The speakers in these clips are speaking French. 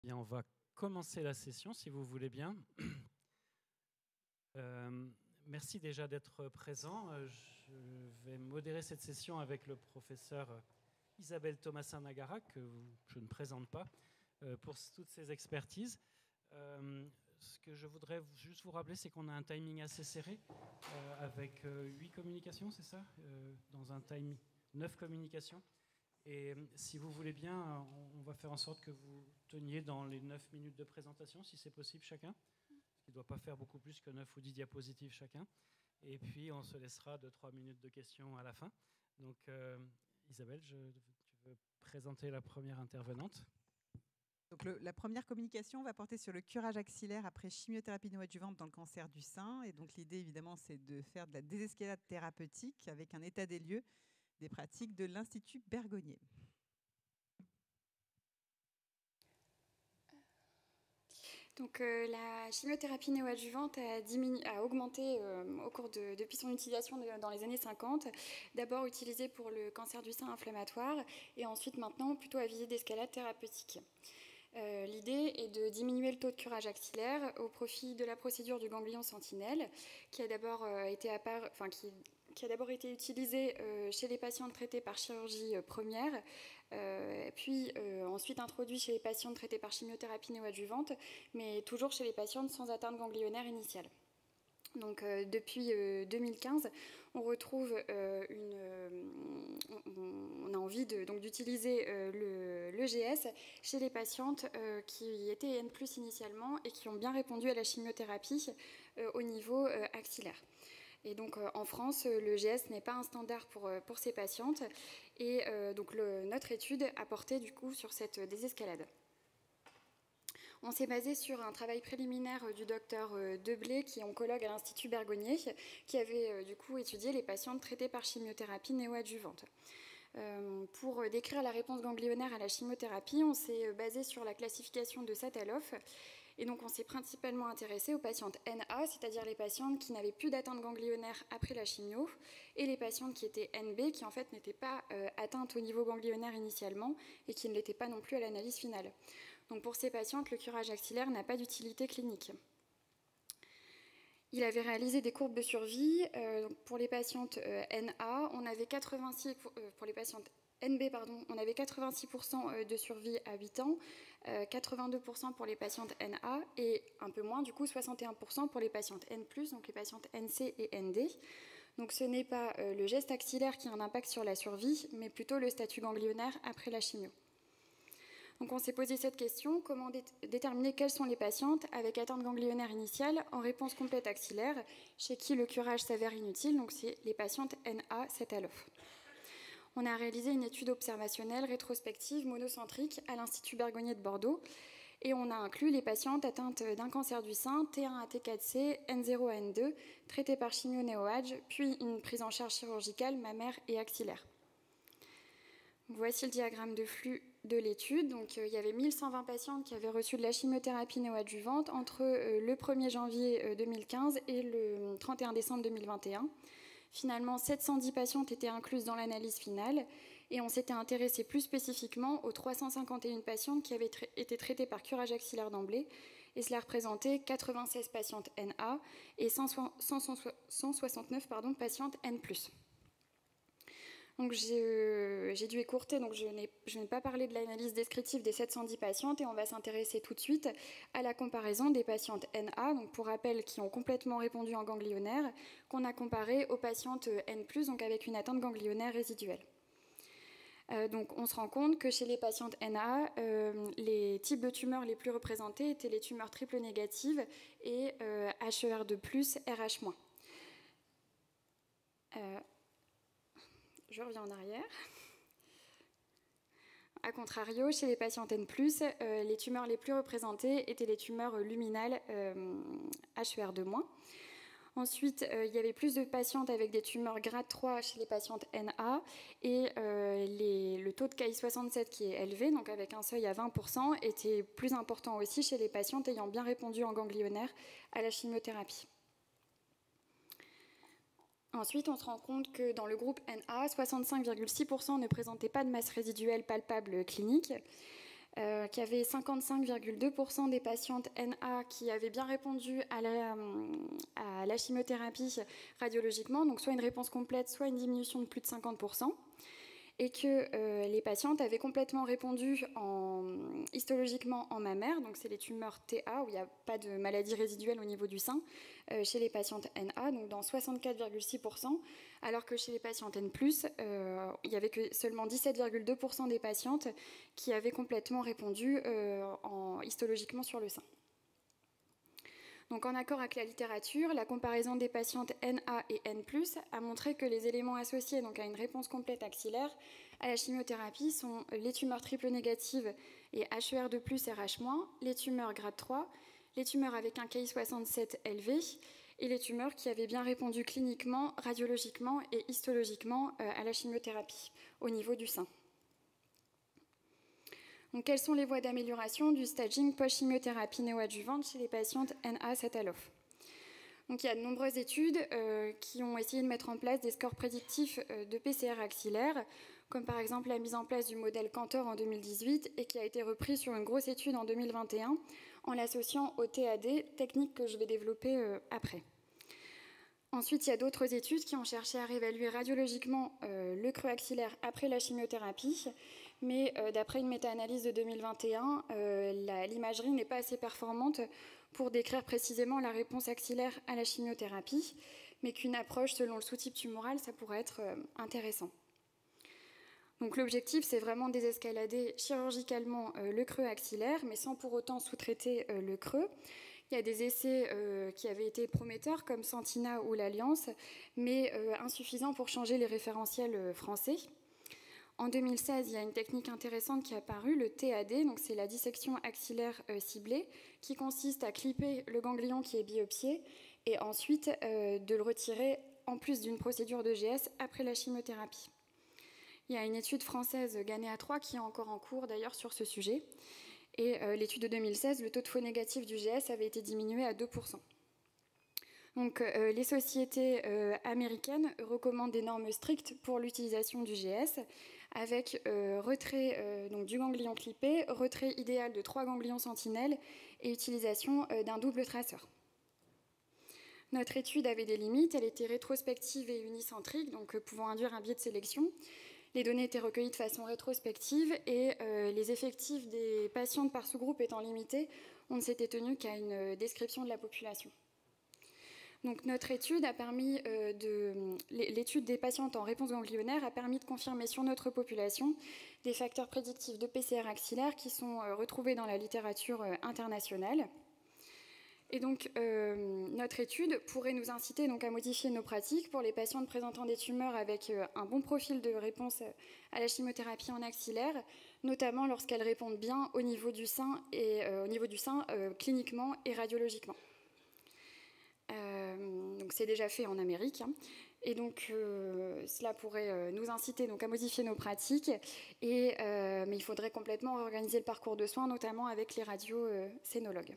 Bien, on va commencer la session, si vous voulez bien. Merci déjà d'être présent. Je vais modérer cette session avec le professeur Isabelle Thomasin-Nagara, que je ne présente pas, pour toutes ses expertises. Ce que je voudrais juste vous rappeler, c'est qu'on a un timing assez serré, avec 8 communications, c'est ça, dans un timing 9 communications. Et si vous voulez bien, on va faire en sorte que vous teniez dans les 9 minutes de présentation, si c'est possible chacun, ce qui ne doit pas faire beaucoup plus que 9 ou 10 diapositives chacun. Et puis on se laissera 2-3 minutes de questions à la fin. Donc Isabelle, tu veux présenter la première intervenante? Donc la première communication va porter sur le curage axillaire après chimiothérapie néoadjuvante dans le cancer du sein. Et donc l'idée, évidemment, c'est de faire de la désescalade thérapeutique avec un état des lieux des pratiques de l'Institut Bergonié. Donc, la chimiothérapie néoadjuvante a augmenté au cours depuis son utilisation dans les années 50. D'abord utilisée pour le cancer du sein inflammatoire et ensuite maintenant plutôt à visée d'escalade thérapeutique. L'idée est de diminuer le taux de curage axillaire au profit de la procédure du ganglion sentinelle qui a d'abord été utilisée chez les patientes traitées par chirurgie première, puis ensuite introduit chez les patientes traitées par chimiothérapie néoadjuvante, mais toujours chez les patientes sans atteinte ganglionnaire initiale. Donc depuis 2015, on retrouve on a envie d'utiliser l'EGS chez les patientes qui étaient EN+ initialement et qui ont bien répondu à la chimiothérapie au niveau axillaire. Et donc en France, l'EGS n'est pas un standard pour ces patientes et donc notre étude a porté du coup sur cette désescalade. On s'est basé sur un travail préliminaire du docteur Deblé, qui est oncologue à l'Institut Bergonié, qui avait du coup étudié les patientes traitées par chimiothérapie néoadjuvante. Pour décrire la réponse ganglionnaire à la chimiothérapie, on s'est basé sur la classification de Sataloff. Et donc on s'est principalement intéressé aux patientes NA, c'est-à-dire les patientes qui n'avaient plus d'atteinte ganglionnaire après la chimio, et les patientes qui étaient NB, qui en fait n'étaient pas atteintes au niveau ganglionnaire initialement et qui ne l'étaient pas non plus à l'analyse finale. Donc pour ces patientes, le curage axillaire n'a pas d'utilité clinique. Il avait réalisé des courbes de survie. Pour les patientes NA, on avait 86, pour les patientes NB, on avait 86% de survie à 8 ans, 82% pour les patientes NA et un peu moins, du coup 61% pour les patientes N+, donc les patientes NC et ND. Donc ce n'est pas le geste axillaire qui a un impact sur la survie, mais plutôt le statut ganglionnaire après la chimio. Donc on s'est posé cette question, comment déterminer quelles sont les patientes avec atteinte ganglionnaire initiale en réponse complète axillaire, chez qui le curage s'avère inutile, donc c'est les patientes NA Sataloff. On a réalisé une étude observationnelle rétrospective monocentrique à l'Institut Bergonié de Bordeaux et on a inclus les patientes atteintes d'un cancer du sein, T1 à T4C, N0 à N2, traitées par chimio-néoadj, puis une prise en charge chirurgicale mammaire et axillaire. Voici le diagramme de flux de l'étude. Donc, il y avait 1120 patientes qui avaient reçu de la chimiothérapie néoadjuvante entre le 1er janvier 2015 et le 31 décembre 2021. Finalement, 710 patientes étaient incluses dans l'analyse finale et on s'était intéressé plus spécifiquement aux 351 patientes qui avaient été traitées par curage axillaire d'emblée et cela représentait 96 patientes NA et 169 patientes N+. Donc j'ai dû écourter, donc je n'ai pas parlé de l'analyse descriptive des 710 patientes et on va s'intéresser tout de suite à la comparaison des patientes NA, donc pour rappel qui ont complètement répondu en ganglionnaire, qu'on a comparé aux patientes N+, donc avec une atteinte ganglionnaire résiduelle. Donc on se rend compte que chez les patientes NA, les types de tumeurs les plus représentés étaient les tumeurs triple négatives et HER2+, RH-. Je reviens en arrière. A contrario, chez les patientes N+, les tumeurs les plus représentées étaient les tumeurs luminales HER2-. Ensuite, il y avait plus de patientes avec des tumeurs grade 3 chez les patientes NA et le taux de Ki67 qui est élevé, donc avec un seuil à 20%, était plus important aussi chez les patientes ayant bien répondu en ganglionnaire à la chimiothérapie. Ensuite, on se rend compte que dans le groupe NA, 65,6% ne présentaient pas de masse résiduelle palpable clinique. qu'il y avait 55,2% des patientes NA qui avaient bien répondu à la chimiothérapie radiologiquement, donc soit une réponse complète, soit une diminution de plus de 50%, et que les patientes avaient complètement répondu histologiquement en mammaire, donc c'est les tumeurs TA, où il n'y a pas de maladie résiduelle au niveau du sein, chez les patientes NA, donc dans 64,6%, alors que chez les patientes N+, il n'y avait que seulement 17,2% des patientes qui avaient complètement répondu histologiquement sur le sein. Donc en accord avec la littérature, la comparaison des patientes NA et N+, a montré que les éléments associés donc, à une réponse complète axillaire à la chimiothérapie sont les tumeurs triple négatives et HER2+, RH-, les tumeurs grade 3, les tumeurs avec un Ki67 élevé et les tumeurs qui avaient bien répondu cliniquement, radiologiquement et histologiquement à la chimiothérapie au niveau du sein. Donc, quelles sont les voies d'amélioration du staging post-chimiothérapie néoadjuvante chez les patientes NA-Sataloff? Donc, il y a de nombreuses études qui ont essayé de mettre en place des scores prédictifs de PCR axillaire, comme par exemple la mise en place du modèle Cantor en 2018 et qui a été repris sur une grosse étude en 2021 en l'associant au TAD, technique que je vais développer après. Ensuite, il y a d'autres études qui ont cherché à réévaluer radiologiquement le creux axillaire après la chimiothérapie, mais d'après une méta-analyse de 2021, l'imagerie n'est pas assez performante pour décrire précisément la réponse axillaire à la chimiothérapie, mais qu'une approche selon le sous-type tumoral, ça pourrait être intéressant. Donc l'objectif, c'est vraiment désescalader chirurgicalement le creux axillaire, mais sans pour autant sous-traiter le creux. Il y a des essais qui avaient été prometteurs, comme Sentina ou l'Alliance, mais insuffisants pour changer les référentiels français. En 2016, il y a une technique intéressante qui est apparue, le TAD, donc c'est la dissection axillaire ciblée, qui consiste à clipper le ganglion qui est biopsié et ensuite de le retirer en plus d'une procédure de GS après la chimiothérapie. Il y a une étude française Ghanéa 3 qui est encore en cours d'ailleurs sur ce sujet. Et l'étude de 2016, le taux de faux négatif du GS avait été diminué à 2%. Donc les sociétés américaines recommandent des normes strictes pour l'utilisation du GS, avec retrait donc, du ganglion clippé, retrait idéal de 3 ganglions sentinelles et utilisation d'un double traceur. Notre étude avait des limites, elle était rétrospective et unicentrique, donc pouvant induire un biais de sélection. Les données étaient recueillies de façon rétrospective et les effectifs des patientes par sous-groupe étant limités, on ne s'était tenu qu'à une description de la population. Donc notre étude a permis l'étude des patientes en réponse ganglionnaire a permis de confirmer sur notre population des facteurs prédictifs de PCR axillaire qui sont retrouvés dans la littérature internationale. Et donc, notre étude pourrait nous inciter donc, à modifier nos pratiques pour les patientes présentant des tumeurs avec un bon profil de réponse à la chimiothérapie en axillaire, notamment lorsqu'elles répondent bien au niveau du sein, cliniquement et radiologiquement. Donc, c'est déjà fait en Amérique. Hein. Et donc, cela pourrait nous inciter donc, à modifier nos pratiques, mais il faudrait complètement réorganiser le parcours de soins, notamment avec les radiocénologues.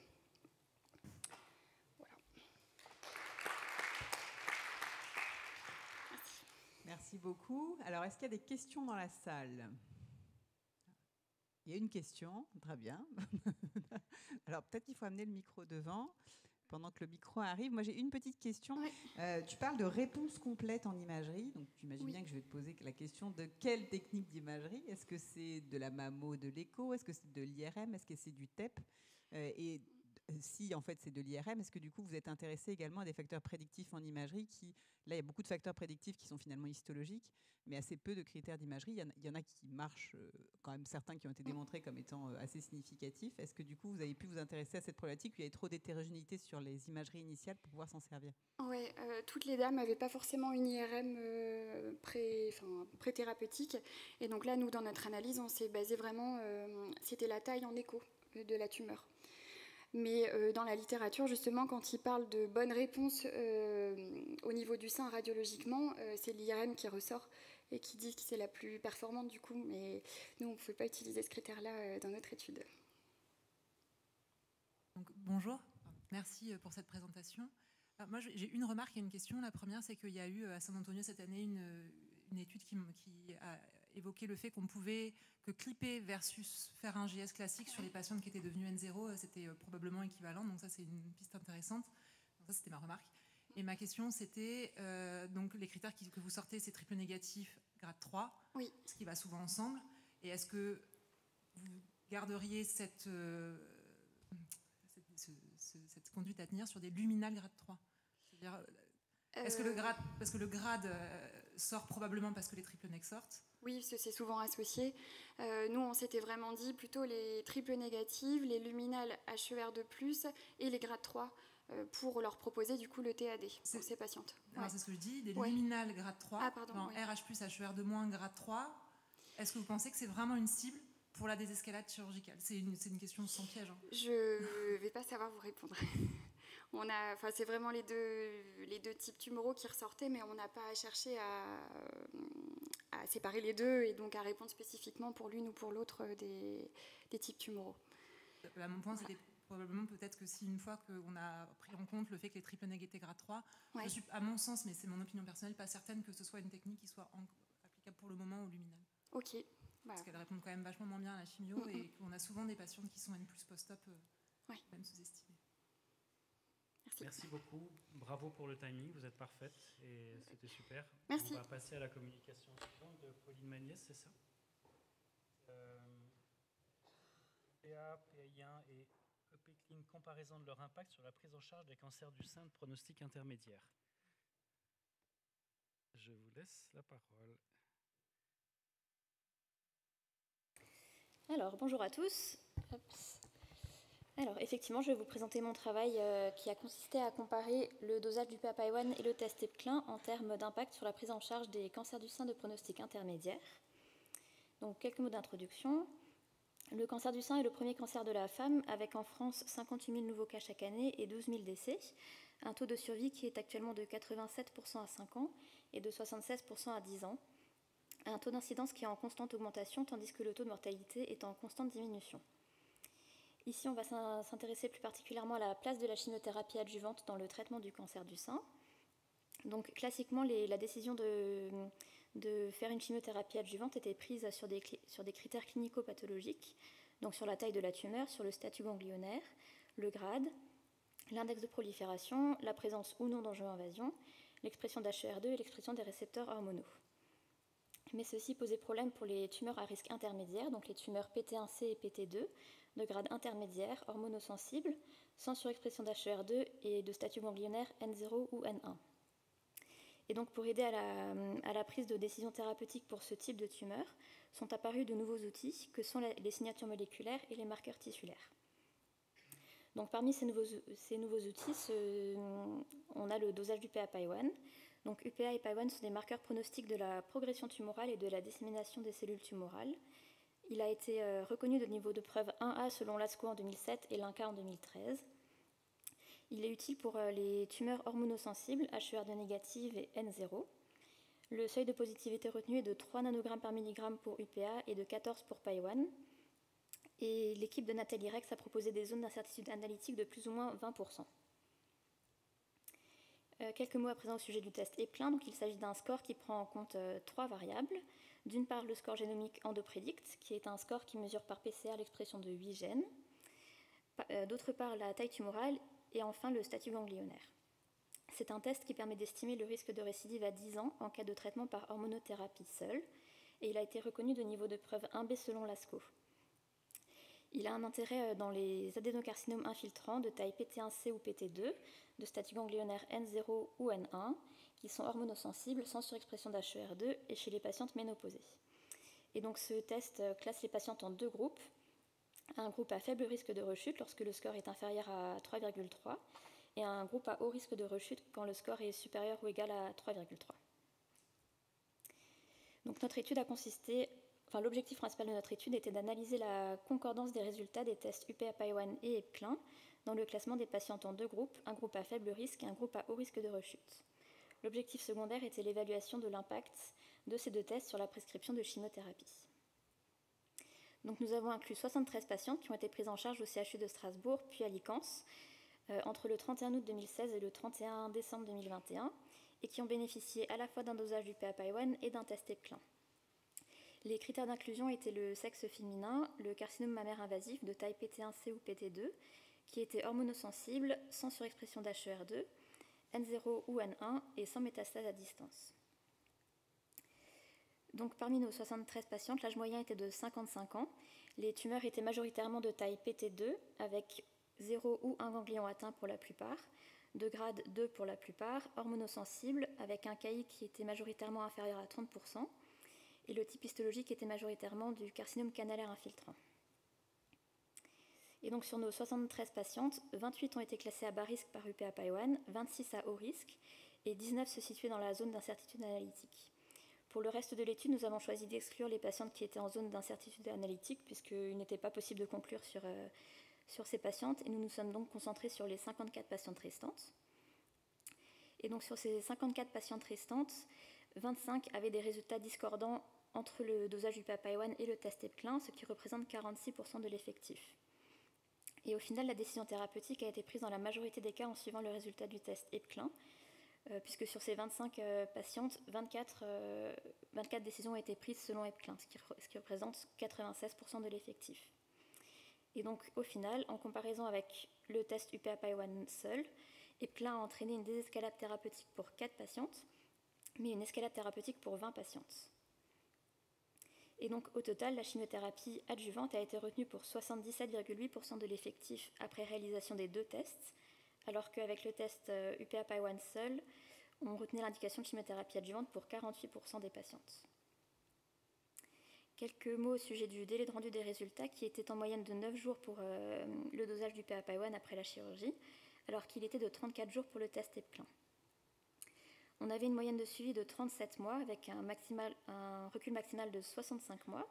Merci beaucoup. Alors, est-ce qu'il y a des questions dans la salle? Il y a une question, très bien. Alors, peut-être qu'il faut amener le micro devant pendant que le micro arrive. Moi, j'ai une petite question. Oui. Tu parles de réponse complète en imagerie. Donc, tu imagines bien que je vais te poser la question de quelle technique d'imagerie? Est-ce que c'est de la mammo, de l'écho? Est-ce que c'est de l'IRM? Est-ce que c'est du TEP? Et si en fait c'est de l'IRM, est-ce que du coup vous êtes intéressé également à des facteurs prédictifs en imagerie qui, là il y a beaucoup de facteurs prédictifs qui sont finalement histologiques, mais assez peu de critères d'imagerie. Il y en a qui marchent, quand même certains qui ont été démontrés comme étant assez significatifs. Est-ce que du coup vous avez pu vous intéresser à cette problématique où il y avait trop d'hétérogénéité sur les imageries initiales pour pouvoir s'en servir? Oui, toutes les dames n'avaient pas forcément une IRM pré-thérapeutique. Et donc là, nous, dans notre analyse, on s'est basé vraiment, c'était la taille en écho de la tumeur. Mais dans la littérature, justement, quand ils parlent de bonnes réponses au niveau du sein radiologiquement, c'est l'IRM qui ressort et qui dit que c'est la plus performante du coup. Mais nous, on ne pouvait pas utiliser ce critère-là dans notre étude. Donc, bonjour, merci pour cette présentation. Alors, moi, j'ai une remarque et une question. La première, c'est qu'il y a eu à San Antonio cette année une étude qui a évoqué le fait qu'on pouvait que clipper versus faire un GS classique sur les patientes qui étaient devenues N0, c'était probablement équivalent. Donc ça, c'est une piste intéressante. Donc ça, c'était ma remarque. Et ma question, c'était, donc les critères que vous sortez, c'est triple négatif, grade 3, Oui. ce qui va souvent ensemble. Et est-ce que vous garderiez cette conduite à tenir sur des luminales grade 3? C'est-à-dire, parce que le grade sort probablement parce que les triple neg sortent. Oui, parce que c'est souvent associé. Nous, on s'était vraiment dit plutôt les triples négatives, les luminales HER2+, et les grades 3 pour leur proposer du coup le TAD pour ces patientes. Alors, c'est ce que je dis, des luminales grade 3, RH+, HER2-, grade 3. Est-ce que vous pensez que c'est vraiment une cible pour la désescalade chirurgicale? C'est une question sans piège. Hein. Je ne vais pas savoir vous répondre. C'est vraiment les deux types tumoraux qui ressortaient, mais on n'a pas cherché à séparer les deux et donc à répondre spécifiquement pour l'une ou pour l'autre des types tumoraux. Là, mon point, c'était probablement peut-être que si une fois qu'on a pris en compte le fait que les triple neg étaient grade 3, je suis, à mon sens, mais c'est mon opinion personnelle, pas certaine que ce soit une technique qui soit applicable pour le moment au luminal. Ok. Parce qu'elle répond quand même vachement moins bien à la chimio et qu'on a souvent des patientes qui sont N+ post-op, même sous-estimées. Merci beaucoup. Bravo pour le timing. Vous êtes parfaite et c'était super. Merci. On va passer à la communication suivante de Pauline Magnès, c'est ça PA, PI1 et EP-Clean, comparaison de leur impact sur la prise en charge des cancers du sein de pronostic intermédiaire. Je vous laisse la parole. Alors, bonjour à tous. Alors, effectivement, je vais vous présenter mon travail qui a consisté à comparer le dosage du PAPI-1 et le test EPCLIN en termes d'impact sur la prise en charge des cancers du sein de pronostic intermédiaire. Donc, quelques mots d'introduction. Le cancer du sein est le premier cancer de la femme, avec en France 58 000 nouveaux cas chaque année et 12 000 décès. Un taux de survie qui est actuellement de 87% à 5 ans et de 76% à 10 ans. Un taux d'incidence qui est en constante augmentation, tandis que le taux de mortalité est en constante diminution. Ici, on va s'intéresser plus particulièrement à la place de la chimiothérapie adjuvante dans le traitement du cancer du sein. Donc, classiquement, la décision de faire une chimiothérapie adjuvante était prise sur des critères clinico-pathologiques, donc sur la taille de la tumeur, sur le statut ganglionnaire, le grade, l'index de prolifération, la présence ou non d'angio-invasion, l'expression d'HER2 et l'expression des récepteurs hormonaux. Mais ceci posait problème pour les tumeurs à risque intermédiaire, donc les tumeurs PT1C et PT2, de grade intermédiaire, hormonosensibles, sans surexpression d'HER2 et de statut ganglionnaire N0 ou N1. Et donc pour aider à la prise de décision thérapeutique pour ce type de tumeur, sont apparus de nouveaux outils que sont les signatures moléculaires et les marqueurs tissulaires. Donc parmi ces nouveaux outils, on a le dosage du PA-PI1. Donc UPA et PI1 sont des marqueurs pronostiques de la progression tumorale et de la dissémination des cellules tumorales. Il a été reconnu de niveau de preuve 1A selon l'ASCO en 2007 et l'INCA en 2013. Il est utile pour les tumeurs hormonosensibles, HER2 négative et N0. Le seuil de positivité retenu est de 3 nanogrammes par milligramme pour UPA et de 14 pour PI1. Et l'équipe de Nathalie Rex a proposé des zones d'incertitude analytique de plus ou moins 20%. Quelques mots à présent au sujet du test EPCLIN. Donc, il s'agit d'un score qui prend en compte 3 variables. D'une part, le score génomique EndoPredict, qui est un score qui mesure par PCR l'expression de 8 gènes. D'autre part, la taille tumorale. Et enfin, le statut ganglionnaire. C'est un test qui permet d'estimer le risque de récidive à 10 ans en cas de traitement par hormonothérapie seule. Et il a été reconnu de niveau de preuve 1B selon l'ASCO. Il a un intérêt dans les adénocarcinomes infiltrants de taille PT1C ou PT2, de statut ganglionnaire N0 ou N1, qui sont hormonosensibles sans surexpression d'HER2 et chez les patientes ménopausées. Et donc ce test classe les patientes en 2 groupes. Un groupe à faible risque de rechute lorsque le score est inférieur à 3,3 et un groupe à haut risque de rechute quand le score est supérieur ou égal à 3,3. Donc notre étude a consisté... l'objectif principal de notre étude était d'analyser la concordance des résultats des tests UPA-PI1 et EPCLIN dans le classement des patientes en 2 groupes, un groupe à faible risque et un groupe à haut risque de rechute. L'objectif secondaire était l'évaluation de l'impact de ces 2 tests sur la prescription de chimiothérapie. Donc nous avons inclus 73 patientes qui ont été prises en charge au CHU de Strasbourg puis à Licence entre le 31 août 2016 et le 31 décembre 2021 et qui ont bénéficié à la fois d'un dosage du PA-PI1 et d'un test EPCLIN. Les critères d'inclusion étaient le sexe féminin, le carcinome mammaire invasif de taille PT1C ou PT2, qui était hormonosensible, sans surexpression d'HER2, N0 ou N1 et sans métastase à distance. Donc parmi nos 73 patientes, l'âge moyen était de 55 ans. Les tumeurs étaient majoritairement de taille PT2, avec 0 ou 1 ganglion atteint pour la plupart, de grade 2 pour la plupart, hormonosensibles, avec un KI qui était majoritairement inférieur à 30%, et le type histologique était majoritairement du carcinome canalaire infiltrant. Et donc sur nos 73 patientes, 28 ont été classées à bas risque par UPA-PAI1, 26 à haut risque, et 19 se situaient dans la zone d'incertitude analytique. Pour le reste de l'étude, nous avons choisi d'exclure les patientes qui étaient en zone d'incertitude analytique, puisqu'il n'était pas possible de conclure sur ces patientes, et nous nous sommes donc concentrés sur les 54 patientes restantes. Et donc sur ces 54 patientes restantes, 25 avaient des résultats discordants entre le dosage UPA-PAI1 et le test EPCLIN, ce qui représente 46% de l'effectif. Et au final, la décision thérapeutique a été prise dans la majorité des cas en suivant le résultat du test EPCLIN, puisque sur ces 25 patientes, 24 décisions ont été prises selon EPCLIN, ce qui représente 96% de l'effectif. Et donc, au final, en comparaison avec le test UPA-PAI1 seul, EPCLIN a entraîné une désescalade thérapeutique pour 4 patientes, mais une escalade thérapeutique pour 20 patientes. Et donc, au total, la chimiothérapie adjuvante a été retenue pour 77,8% de l'effectif après réalisation des 2 tests, alors qu'avec le test UPA-PAI1 seul, on retenait l'indication de chimiothérapie adjuvante pour 48% des patientes. Quelques mots au sujet du délai de rendu des résultats, qui était en moyenne de 9 jours pour le dosage du UPA-PAI1 après la chirurgie, alors qu'il était de 34 jours pour le test EPCLIN. On avait une moyenne de suivi de 37 mois, avec un recul maximal de 65 mois,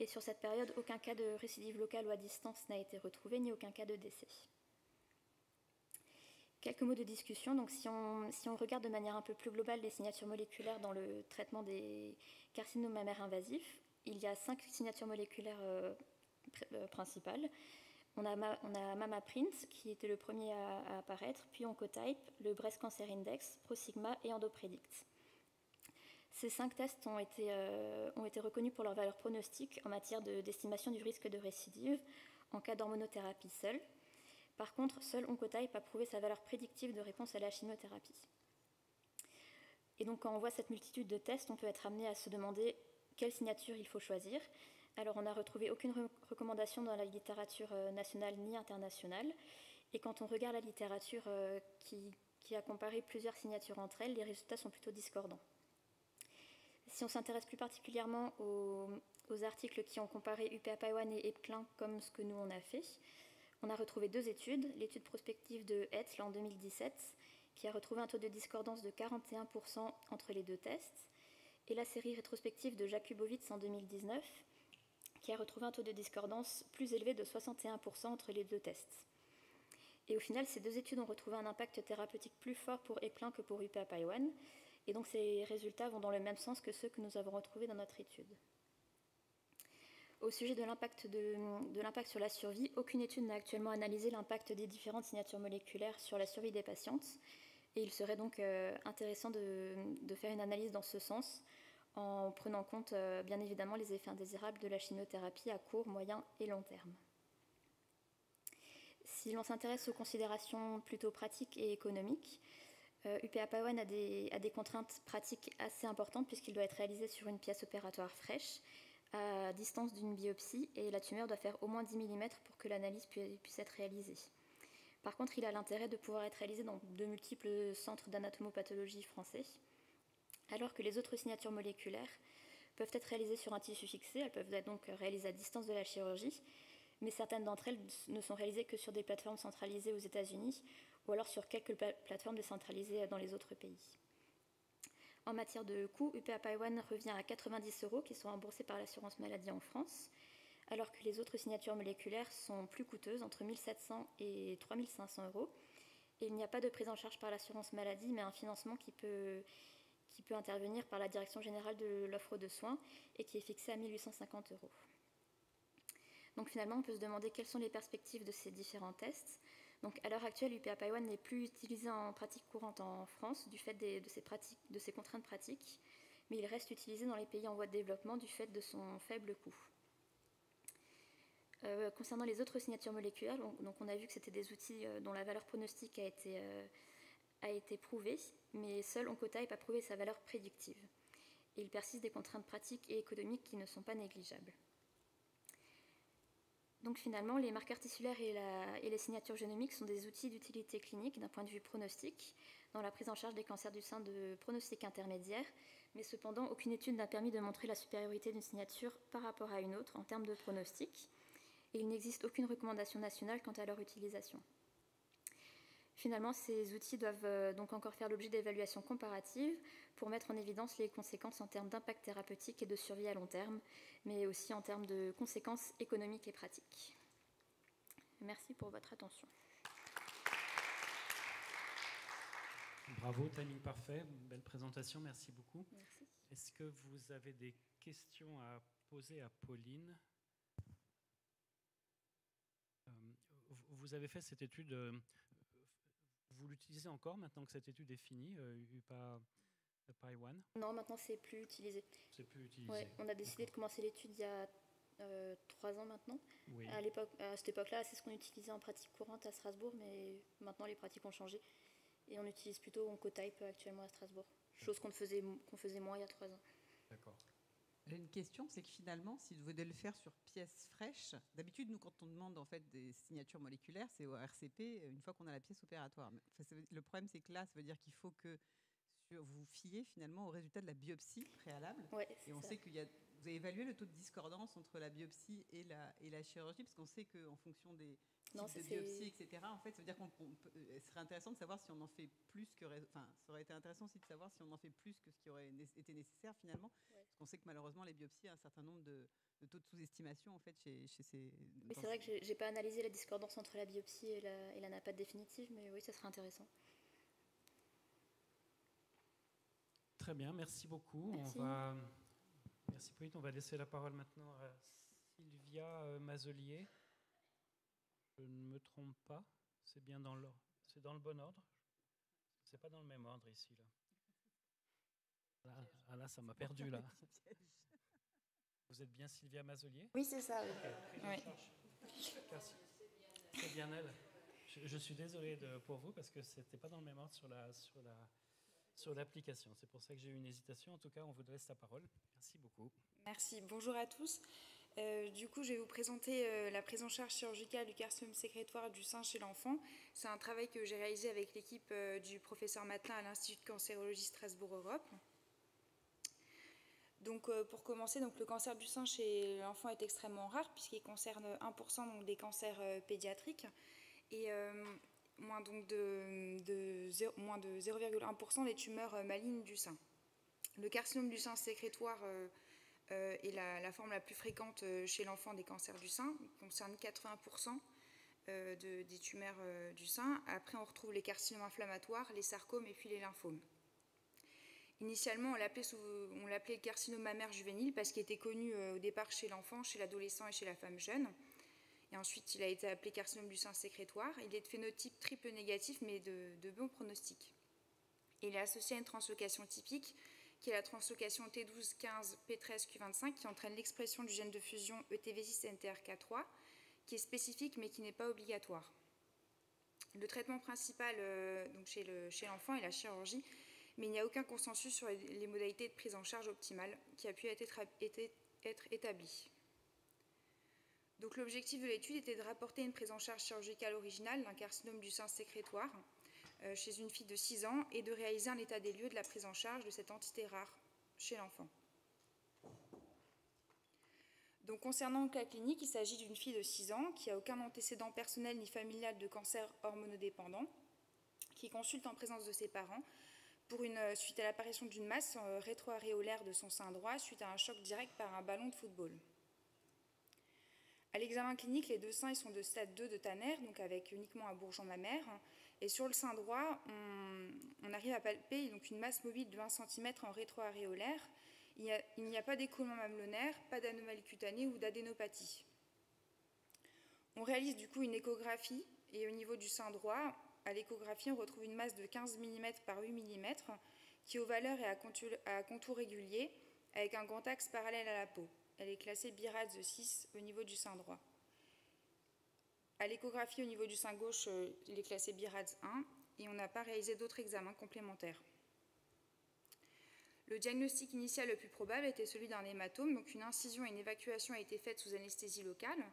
et sur cette période, aucun cas de récidive locale ou à distance n'a été retrouvé, ni aucun cas de décès. Quelques mots de discussion. Donc, si on regarde de manière un peu plus globale les signatures moléculaires dans le traitement des carcinomes mammaires invasifs, il y a 5 signatures moléculaires principales. On a MammaPrint, qui était le premier à apparaître, puis Oncotype, le Breast Cancer Index, ProSigma et EndoPredict. Ces 5 tests ont été reconnus pour leur valeur pronostique en matière d'estimation du risque de récidive en cas d'hormonothérapie seule. Par contre, seul Oncotype a prouvé sa valeur prédictive de réponse à la chimiothérapie. Et donc, quand on voit cette multitude de tests, on peut être amené à se demander quelle signature il faut choisir. Alors, on n'a retrouvé aucune recommandation dans la littérature nationale ni internationale. Et quand on regarde la littérature qui a comparé plusieurs signatures entre elles, les résultats sont plutôt discordants. Si on s'intéresse plus particulièrement aux articles qui ont comparé UPA-PAI1 et EPCLIN comme ce que nous on a fait, on a retrouvé 2 études. L'étude prospective de Hetzel en 2017, qui a retrouvé un taux de discordance de 41% entre les 2 tests, et la série rétrospective de Jakubowicz en 2019, qui a retrouvé un taux de discordance plus élevé de 61% entre les 2 tests. Et au final, ces 2 études ont retrouvé un impact thérapeutique plus fort pour EPCLIN que pour UPA-PAI1, et donc ces résultats vont dans le même sens que ceux que nous avons retrouvés dans notre étude. Au sujet de l'impact sur la survie, aucune étude n'a actuellement analysé l'impact des différentes signatures moléculaires sur la survie des patientes, et il serait donc intéressant de faire une analyse dans ce sens, en prenant en compte bien évidemment les effets indésirables de la chimiothérapie à court, moyen et long terme. Si l'on s'intéresse aux considérations plutôt pratiques et économiques, UPA-PAI1 a des contraintes pratiques assez importantes puisqu'il doit être réalisé sur une pièce opératoire fraîche, à distance d'une biopsie, et la tumeur doit faire au moins 10 mm pour que l'analyse puisse être réalisée. Par contre, il a l'intérêt de pouvoir être réalisé dans de multiples centres d'anatomopathologie français, alors que les autres signatures moléculaires peuvent être réalisées sur un tissu fixé, elles peuvent être donc réalisées à distance de la chirurgie, mais certaines d'entre elles ne sont réalisées que sur des plateformes centralisées aux États-Unis, ou alors sur quelques plateformes décentralisées dans les autres pays. En matière de coûts, UPA-PAI1 revient à 90 € qui sont remboursés par l'assurance maladie en France, alors que les autres signatures moléculaires sont plus coûteuses, entre 1 700 et 3 500 €. Et il n'y a pas de prise en charge par l'assurance maladie, mais un financement qui peut intervenir par la Direction générale de l'offre de soins et qui est fixé à 1 850 €. Donc finalement, on peut se demander quelles sont les perspectives de ces différents tests. Donc, à l'heure actuelle, UPA-PAI1 n'est plus utilisé en pratique courante en France du fait de ces contraintes pratiques, mais il reste utilisé dans les pays en voie de développement du fait de son faible coût. Concernant les autres signatures moléculaires, donc on a vu que c'était des outils dont la valeur pronostique a été prouvée, mais seul Oncota n'a pas prouvé sa valeur prédictive. Et il persiste des contraintes pratiques et économiques qui ne sont pas négligeables. Donc finalement, les marqueurs tissulaires et les signatures génomiques sont des outils d'utilité clinique d'un point de vue pronostic, dans la prise en charge des cancers du sein de pronostic intermédiaire, mais cependant, aucune étude n'a permis de montrer la supériorité d'une signature par rapport à une autre en termes de pronostic, et il n'existe aucune recommandation nationale quant à leur utilisation. Finalement, ces outils doivent donc encore faire l'objet d'évaluations comparatives pour mettre en évidence les conséquences en termes d'impact thérapeutique et de survie à long terme, mais aussi en termes de conséquences économiques et pratiques. Merci pour votre attention. Bravo, timing parfait, belle présentation, merci beaucoup. Merci. Est-ce que vous avez des questions à poser à Pauline ? Vous avez fait cette étude, vous l'utilisez encore maintenant que cette étude est finie, UPA-1 ? Non, maintenant c'est plus utilisé. C'est plus utilisé. Ouais, on a décidé de commencer l'étude il y a 3 ans maintenant. Oui. À cette époque-là, c'est ce qu'on utilisait en pratique courante à Strasbourg, mais maintenant les pratiques ont changé. Et on utilise plutôt Oncotype actuellement à Strasbourg, chose qu'on faisait moins il y a 3 ans. D'accord. J'ai une question, c'est que finalement, si vous devez le faire sur pièce fraîche, d'habitude, nous, quand on demande en fait des signatures moléculaires, c'est au RCP une fois qu'on a la pièce opératoire. Mais, enfin, le problème, c'est que là, ça veut dire qu'il faut que vous fiez finalement au résultat de la biopsie préalable. Ouais, et on sait qu'il y a. Vous avez évalué le taux de discordance entre la biopsie et la chirurgie, parce qu'on sait qu'en fonction des types de biopsie, etc., en fait, ça veut dire ce serait intéressant de savoir si on en fait plus que... Enfin, ça aurait été intéressant aussi de savoir si on en fait plus que ce qui aurait été nécessaire, finalement. Ouais. Parce qu'on sait que malheureusement, les biopsies ont un certain nombre de taux de sous-estimation, en fait, chez ces... Oui, c'est vrai que je n'ai pas analysé la discordance entre la biopsie et la NAPAT définitive, mais oui, ça serait intéressant. Très bien, merci beaucoup. Merci. Merci Pauline. On va laisser la parole maintenant à Sylvia Mazelier. Je ne me trompe pas. C'est bien dans le bon ordre. C'est pas dans le même ordre ici là. Là, ça m'a perdu là. Vous êtes bien Sylvia Mazelier ? Oui, c'est ça. Oui. Okay, merci. C'est bien elle. Je suis désolé pour vous parce que c'était pas dans le même ordre sur l'application. C'est pour ça que j'ai eu une hésitation. En tout cas, on vous laisse la parole. Merci beaucoup. Merci. Bonjour à tous. Du coup, je vais vous présenter la prise en charge chirurgicale du carcinome sécrétoire du sein chez l'enfant. C'est un travail que j'ai réalisé avec l'équipe du professeur Matelin à l'Institut de cancérologie Strasbourg-Europe. Donc, pour commencer, le cancer du sein chez l'enfant est extrêmement rare puisqu'il concerne 1% des cancers pédiatriques et moins de 0,1% des tumeurs malignes du sein. Le carcinome du sein sécrétoire est la forme la plus fréquente chez l'enfant des cancers du sein. Il concerne 80% des tumeurs du sein. Après, on retrouve les carcinomes inflammatoires, les sarcomes et puis les lymphomes. Initialement, on l'appelait le carcinome mammaire juvénile parce qu'il était connu au départ chez l'enfant, chez l'adolescent et chez la femme jeune. Et ensuite, il a été appelé carcinome du sein sécrétoire. Il est de phénotype triple négatif, mais de bon pronostic. Il est associé à une translocation typique, qui est la translocation T12-15-P13-Q25, qui entraîne l'expression du gène de fusion ETV6-NTRK3, qui est spécifique mais qui n'est pas obligatoire. Le traitement principal donc chez l'enfant est la chirurgie, mais il n'y a aucun consensus sur les modalités de prise en charge optimale qui a pu être établi. Donc, l'objectif de l'étude était de rapporter une prise en charge chirurgicale originale d'un carcinome du sein sécrétoire chez une fille de 6 ans et de réaliser un état des lieux de la prise en charge de cette entité rare chez l'enfant. Donc, concernant le cas clinique, il s'agit d'une fille de 6 ans qui n'a aucun antécédent personnel ni familial de cancer hormonodépendant, qui consulte en présence de ses parents suite à l'apparition d'une masse rétroaréolaire de son sein droit suite à un choc direct par un ballon de football. À l'examen clinique, les deux seins sont de stade 2 de Tanner, donc avec uniquement un bourgeon mammaire. Et sur le sein droit, on arrive à palper donc une masse mobile de 1 cm en rétroaréolaire. Il n'y a pas d'écoulement mamelonnaire, pas d'anomalie cutanée ou d'adénopathie. On réalise du coup une échographie et au niveau du sein droit, à l'échographie, on retrouve une masse de 15 mm par 8 mm qui aux valeurs et à contours réguliers, avec un grand axe parallèle à la peau. Elle est classée BIRADS 6 au niveau du sein droit. À l'échographie au niveau du sein gauche, il est classé BIRADS 1 et on n'a pas réalisé d'autres examens complémentaires. Le diagnostic initial le plus probable était celui d'un hématome, donc une incision et une évacuation a été faite sous anesthésie locale.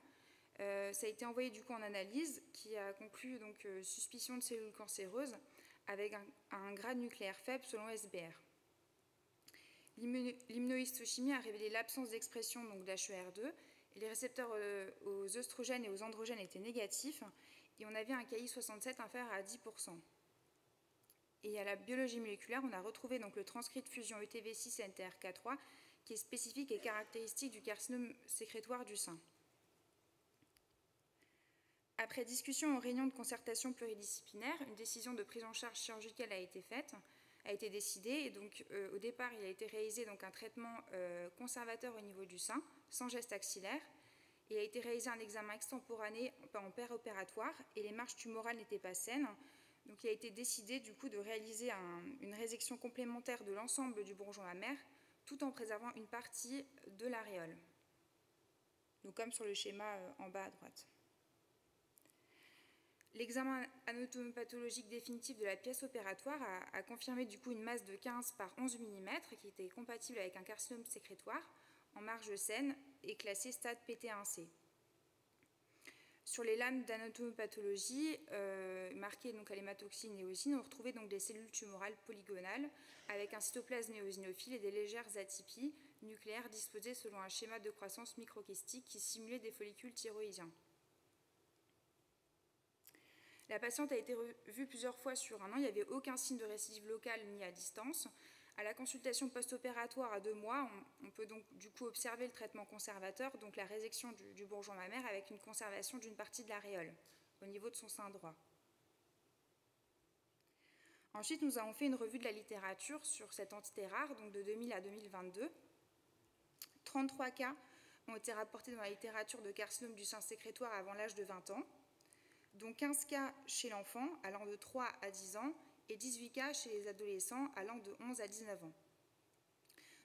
Ça a été envoyé du coup en analyse qui a conclu donc suspicion de cellules cancéreuses avec un grade nucléaire faible selon SBR. L'immunohistochimie a révélé l'absence d'expression d'HER2 et les récepteurs aux œstrogènes et aux androgènes étaient négatifs et on avait un Ki67 inférieur à 10%. Et à la biologie moléculaire, on a retrouvé donc le transcrit de fusion ETV6-NTRK3 qui est spécifique et caractéristique du carcinome sécrétoire du sein. Après discussion en réunion de concertation pluridisciplinaire, une décision de prise en charge chirurgicale a été décidée. Et donc, au départ, il a été réalisé donc, un traitement conservateur au niveau du sein, sans geste axillaire. Il a été réalisé un examen extemporané en péropératoire et les marges tumorales n'étaient pas saines. Donc, il a été décidé du coup de réaliser une résection complémentaire de l'ensemble du bourgeon mammaire, tout en préservant une partie de l'aréole. Donc, comme sur le schéma en bas à droite. L'examen anatomopathologique définitif de la pièce opératoire a confirmé du coup une masse de 15 par 11 mm qui était compatible avec un carcinome sécrétoire en marge saine et classé stade PT1C. Sur les lames d'anatomopathologie marquées donc à l'hématoxine et éosine, on retrouvait donc des cellules tumorales polygonales avec un cytoplasme éosinophile et des légères atypies nucléaires disposées selon un schéma de croissance microkystique qui simulait des follicules thyroïdiens. La patiente a été revue plusieurs fois sur un an, il n'y avait aucun signe de récidive locale ni à distance. À la consultation post-opératoire à 2 mois, on peut donc du coup observer le traitement conservateur, donc la résection du bourgeon mammaire avec une conservation d'une partie de l'aréole au niveau de son sein droit. Ensuite, nous avons fait une revue de la littérature sur cette entité rare, donc de 2000 à 2022. 33 cas ont été rapportés dans la littérature de carcinome du sein sécrétoire avant l'âge de 20 ans. dont 15 cas chez l'enfant allant de 3 à 10 ans et 18 cas chez les adolescents allant de 11 à 19 ans.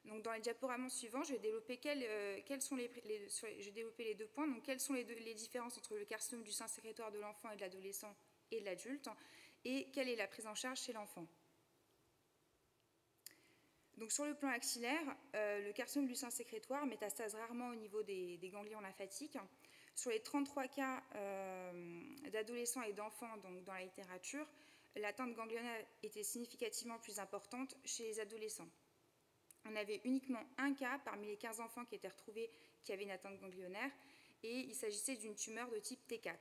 Donc dans les diaporaments suivants, je vais développer, les 2 points. Donc quelles sont les différences entre le carcinome du sein sécrétoire de l'enfant et de l'adolescent et de l'adulte, et quelle est la prise en charge chez l'enfant. Donc sur le plan axillaire, le carcinome du sein sécrétoire métastase rarement au niveau des ganglions lymphatiques. Sur les 33 cas d'adolescents et d'enfants dans la littérature, l'atteinte ganglionnaire était significativement plus importante chez les adolescents. On avait uniquement un cas parmi les 15 enfants qui étaient retrouvés qui avaient une atteinte ganglionnaire, et il s'agissait d'une tumeur de type T4.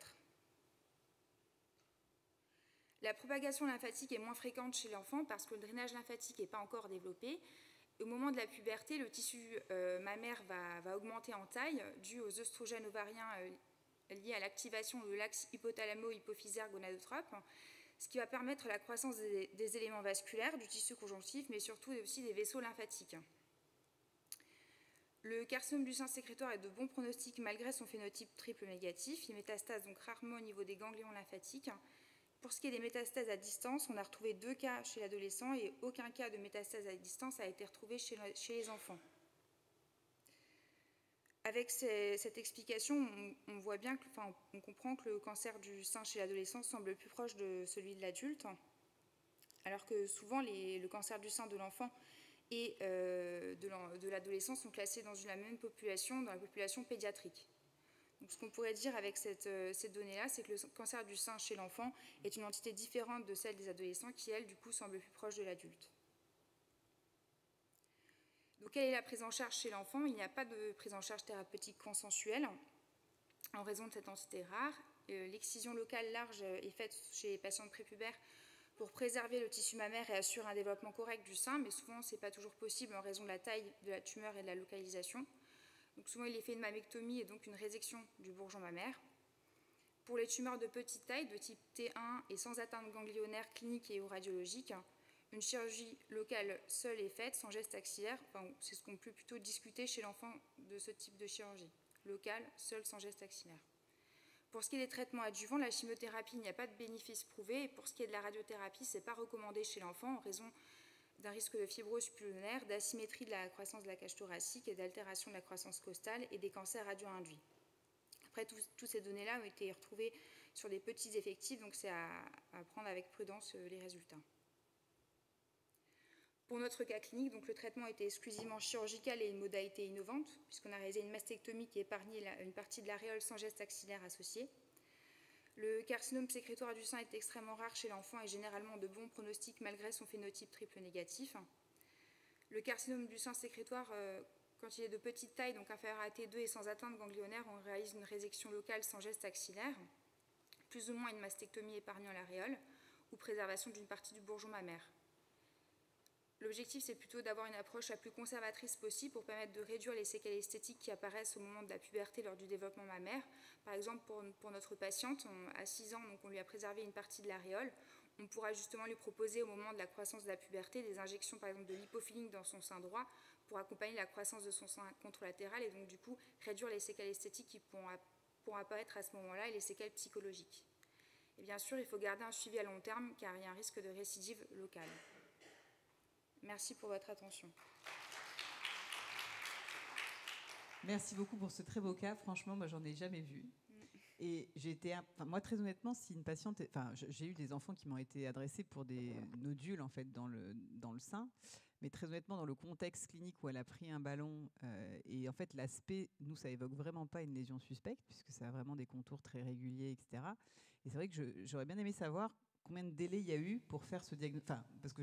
La propagation lymphatique est moins fréquente chez l'enfant parce que le drainage lymphatique n'est pas encore développé. Au moment de la puberté, le tissu mammaire va augmenter en taille dû aux œstrogènes ovariens liés à l'activation de l'axe hypothalamo-hypophysaire gonadotrope, ce qui va permettre la croissance des éléments vasculaires, du tissu conjonctif, mais surtout aussi des vaisseaux lymphatiques. Le carcinome du sein sécrétoire est de bon pronostic malgré son phénotype triple négatif. Il métastase donc rarement au niveau des ganglions lymphatiques. Pour ce qui est des métastases à distance, on a retrouvé 2 cas chez l'adolescent et aucun cas de métastase à distance a été retrouvé chez les enfants. Avec cette explication, on voit bien on comprend que le cancer du sein chez l'adolescent semble plus proche de celui de l'adulte, alors que souvent le cancer du sein de l'enfant et de l'adolescent sont classés dans la même population, dans la population pédiatrique. Donc, ce qu'on pourrait dire avec ces données-là, c'est que le cancer du sein chez l'enfant est une entité différente de celle des adolescents qui, elle, du coup, semble plus proche de l'adulte. Donc, quelle est la prise en charge chez l'enfant? Il n'y a pas de prise en charge thérapeutique consensuelle en raison de cette entité rare. L'excision locale large est faite chez les patients prépubères pour préserver le tissu mammaire et assurer un développement correct du sein, mais souvent, ce n'est pas toujours possible en raison de la taille de la tumeur et de la localisation. Donc souvent, il est fait une mammectomie et donc une résection du bourgeon mammaire. Pour les tumeurs de petite taille, de type T1 et sans atteinte ganglionnaire clinique et ou radiologique, une chirurgie locale seule est faite, sans geste axillaire. C'est ce qu'on peut plutôt discuter chez l'enfant de ce type de chirurgie. Locale, seule, sans geste axillaire. Pour ce qui est des traitements adjuvants, la chimiothérapie, il n'y a pas de bénéfice prouvé. Et pour ce qui est de la radiothérapie, ce n'est pas recommandé chez l'enfant en raison d'un risque de fibrose pulmonaire, d'asymétrie de la croissance de la cage thoracique et d'altération de la croissance costale et des cancers radio-induits. Après, toutes ces données-là ont été retrouvées sur des petits effectifs, donc c'est à prendre avec prudence les résultats. Pour notre cas clinique, donc, le traitement était exclusivement chirurgical et une modalité innovante, puisqu'on a réalisé une mastectomie qui épargnait une partie de l'aréole sans geste axillaire associé. Le carcinome sécrétoire du sein est extrêmement rare chez l'enfant et généralement de bons pronostics malgré son phénotype triple négatif. Le carcinome du sein sécrétoire, quand il est de petite taille, donc inférieur à T2 et sans atteinte ganglionnaire, on réalise une résection locale sans geste axillaire, plus ou moins une mastectomie épargnant l'aréole ou préservation d'une partie du bourgeon mammaire. L'objectif, c'est plutôt d'avoir une approche la plus conservatrice possible pour permettre de réduire les séquelles esthétiques qui apparaissent au moment de la puberté lors du développement mammaire. Par exemple, pour notre patiente, à 6 ans, donc on lui a préservé une partie de l'aréole. On pourra justement lui proposer au moment de la croissance de la puberté des injections, par exemple, de lipofilling dans son sein droit pour accompagner la croissance de son sein contralatéral et donc du coup réduire les séquelles esthétiques qui pourront apparaître à ce moment-là et les séquelles psychologiques. Et bien sûr, il faut garder un suivi à long terme car il y a un risque de récidive locale. Merci pour votre attention. Merci beaucoup pour ce très beau cas. Franchement, moi, j'en ai jamais vu. Et j'ai été, moi, très honnêtement, si une patiente, j'ai eu des enfants qui m'ont été adressés pour des nodules en fait dans le sein, mais très honnêtement, dans le contexte clinique où elle a pris un ballon et en fait l'aspect, nous, ça évoque vraiment pas une lésion suspecte puisque ça a vraiment des contours très réguliers, etc. Et c'est vrai que j'aurais bien aimé savoir combien de délai il y a eu pour faire ce diagnostic. Enfin, parce que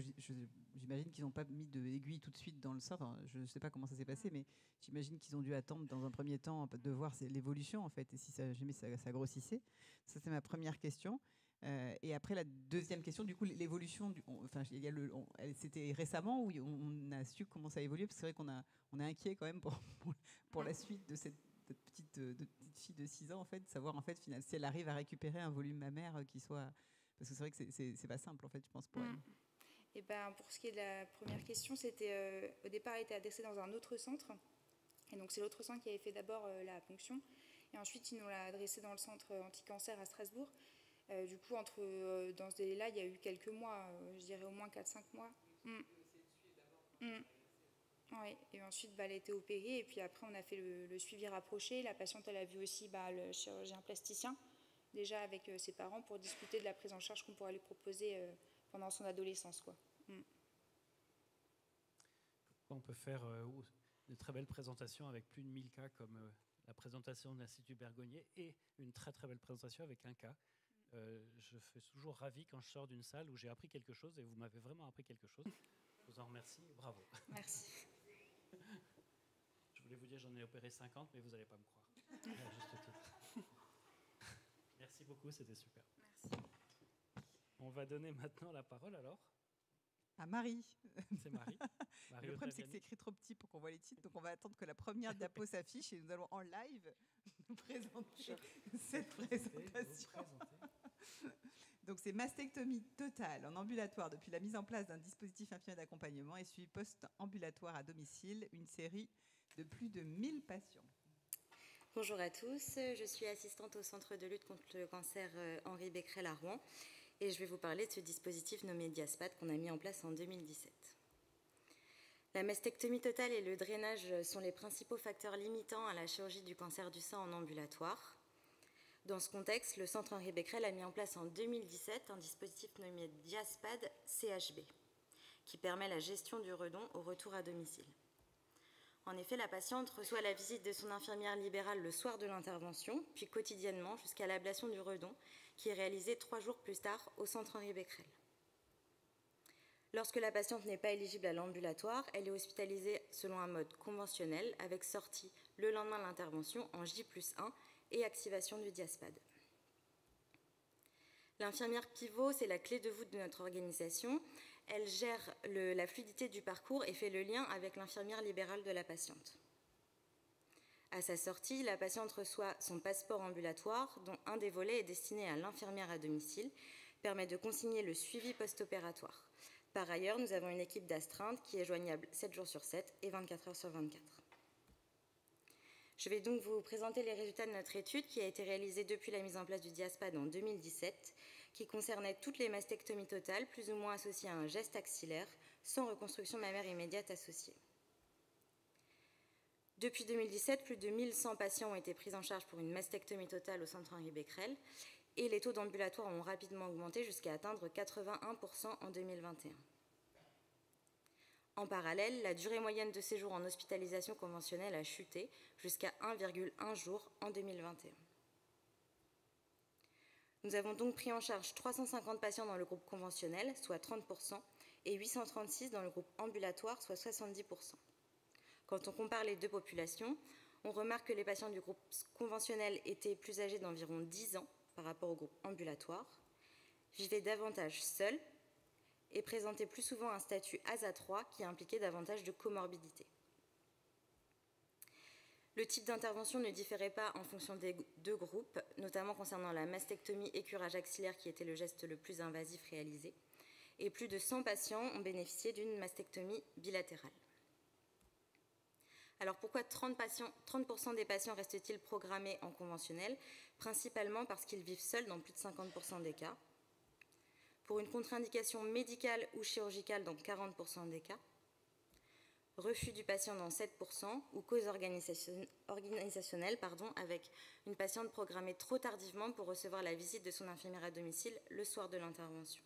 j'imagine qu'ils n'ont pas mis d'aiguille tout de suite dans le sein. Enfin, je ne sais pas comment ça s'est passé, mais j'imagine qu'ils ont dû attendre dans un premier temps de voir l'évolution, en fait, et si jamais ça grossissait. Ça, c'est ma première question. Et après, la deuxième question, du coup, l'évolution, c'était récemment où on a su comment ça évoluait, parce que c'est vrai qu'on est inquiet quand même pour la suite de cette petite fille de 6 ans, en fait, de savoir, en fait, finalement, si elle arrive à récupérer un volume mammaire qui soit... Parce que c'est vrai que c'est pas simple, en fait, je pense, pour elle. Et ben, pour ce qui est de la première question, c'était au départ, elle était adressée dans un autre centre. Et donc, c'est l'autre centre qui avait fait d'abord la ponction. Et ensuite, ils nous l'a adressée dans le centre anti-cancer à Strasbourg. Du coup, dans ce délai-là, il y a eu quelques mois, je dirais au moins 4-5 mois. Oui, et ensuite, elle a été opérée. Et puis après, on a fait le suivi rapproché. La patiente, elle a vu aussi le chirurgien plasticien, déjà avec ses parents, pour discuter de la prise en charge qu'on pourrait lui proposer pendant son adolescence, quoi. On peut faire de très belles présentations avec plus de 1000 cas comme la présentation de l'Institut Bergonié et une très très belle présentation avec un cas. Je suis toujours ravi quand je sors d'une salle où j'ai appris quelque chose et vous m'avez vraiment appris quelque chose. Je vous en remercie, bravo. Merci. Je voulais vous dire j'en ai opéré 50 mais vous n'allez pas me croire. Juste titre. Merci beaucoup, c'était super. Merci. On va donner maintenant la parole alors à Marie. C'est Marie. Le problème, c'est que c'est écrit trop petit pour qu'on voit les titres, donc on va attendre que la première diapo s'affiche et nous allons en live nous présenter cette présentation. Donc c'est mastectomie totale en ambulatoire depuis la mise en place d'un dispositif infirmier d'accompagnement et suivi post-ambulatoire à domicile, une série de plus de 1000 patients. Bonjour à tous, je suis assistante au Centre de lutte contre le cancer Henri Becquerel à Rouen et je vais vous parler de ce dispositif nommé Diaspad qu'on a mis en place en 2017. La mastectomie totale et le drainage sont les principaux facteurs limitants à la chirurgie du cancer du sein en ambulatoire. Dans ce contexte, le Centre Henri Becquerel a mis en place en 2017 un dispositif nommé Diaspad CHB qui permet la gestion du redon au retour à domicile. En effet, la patiente reçoit la visite de son infirmière libérale le soir de l'intervention, puis quotidiennement jusqu'à l'ablation du redon, qui est réalisée 3 jours plus tard au Centre Henri Becquerel. Lorsque la patiente n'est pas éligible à l'ambulatoire, elle est hospitalisée selon un mode conventionnel, avec sortie le lendemain de l'intervention en J+1 et activation du Diaspad. L'infirmière pivot, c'est la clé de voûte de notre organisation. Elle gère la fluidité du parcours et fait le lien avec l'infirmière libérale de la patiente. À sa sortie, la patiente reçoit son passeport ambulatoire, dont un des volets est destiné à l'infirmière à domicile, permet de consigner le suivi post-opératoire. Par ailleurs, nous avons une équipe d'astreinte qui est joignable 7 jours sur 7 et 24 heures sur 24. Je vais donc vous présenter les résultats de notre étude qui a été réalisée depuis la mise en place du Diaspad en 2017, qui concernait toutes les mastectomies totales, plus ou moins associées à un geste axillaire, sans reconstruction mammaire immédiate associée. Depuis 2017, plus de 1100 patients ont été pris en charge pour une mastectomie totale au centre Henri Becquerel, et les taux d'ambulatoire ont rapidement augmenté jusqu'à atteindre 81% en 2021. En parallèle, la durée moyenne de séjour en hospitalisation conventionnelle a chuté jusqu'à 1,1 jour en 2021. Nous avons donc pris en charge 350 patients dans le groupe conventionnel, soit 30%, et 836 dans le groupe ambulatoire, soit 70%. Quand on compare les deux populations, on remarque que les patients du groupe conventionnel étaient plus âgés d'environ 10 ans par rapport au groupe ambulatoire, vivaient davantage seuls et présentaient plus souvent un statut ASA3 qui impliquait davantage de comorbidité. Le type d'intervention ne différait pas en fonction des deux groupes, notamment concernant la mastectomie et curage axillaire qui était le geste le plus invasif réalisé, et plus de 100 patients ont bénéficié d'une mastectomie bilatérale. Alors pourquoi 30% des patients restent-ils programmés en conventionnel? Principalement parce qu'ils vivent seuls dans plus de 50% des cas, pour une contre-indication médicale ou chirurgicale dans 40% des cas, refus du patient dans 7% ou cause organisationnelle avec une patiente programmée trop tardivement pour recevoir la visite de son infirmière à domicile le soir de l'intervention.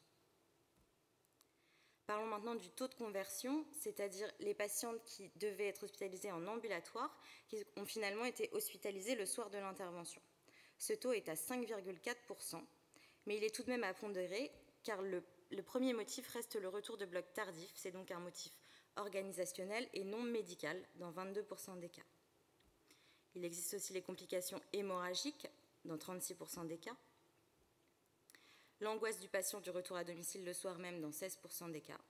Parlons maintenant du taux de conversion, c'est-à-dire les patientes qui devaient être hospitalisées en ambulatoire, qui ont finalement été hospitalisées le soir de l'intervention. Ce taux est à 5,4%, mais il est tout de même à pondérer, car le premier motif reste le retour de bloc tardif, c'est donc un motif organisationnel et non médical dans 22% des cas. Il existe aussi les complications hémorragiques dans 36% des cas, l'angoisse du patient du retour à domicile le soir même dans 16% des cas,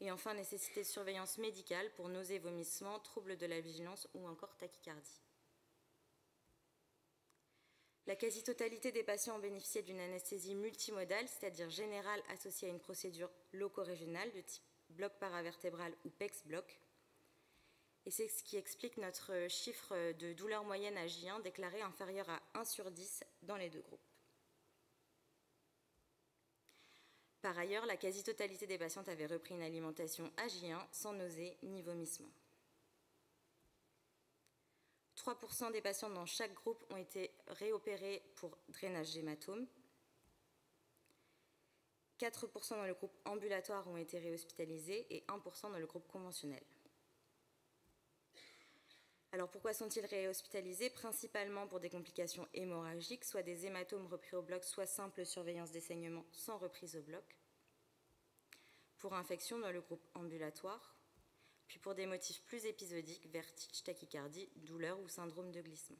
et enfin nécessité de surveillance médicale pour nausées, vomissements, troubles de la vigilance ou encore tachycardie. La quasi-totalité des patients ont bénéficié d'une anesthésie multimodale, c'est-à-dire générale associée à une procédure loco-régionale de type bloc paravertébral ou PEX-bloc. Et c'est ce qui explique notre chiffre de douleur moyenne à J1 déclaré inférieur à 1 sur 10 dans les deux groupes. Par ailleurs, la quasi-totalité des patientes avaient repris une alimentation à J1 sans nausées ni vomissements. 3% des patients dans chaque groupe ont été réopérés pour drainage d'hématome. 4% dans le groupe ambulatoire ont été réhospitalisés et 1% dans le groupe conventionnel. Alors pourquoi sont-ils réhospitalisés? Principalement pour des complications hémorragiques, soit des hématomes repris au bloc, soit simple surveillance des saignements sans reprise au bloc. Pour infection dans le groupe ambulatoire, puis pour des motifs plus épisodiques, vertige, tachycardie, douleur ou syndrome de glissement.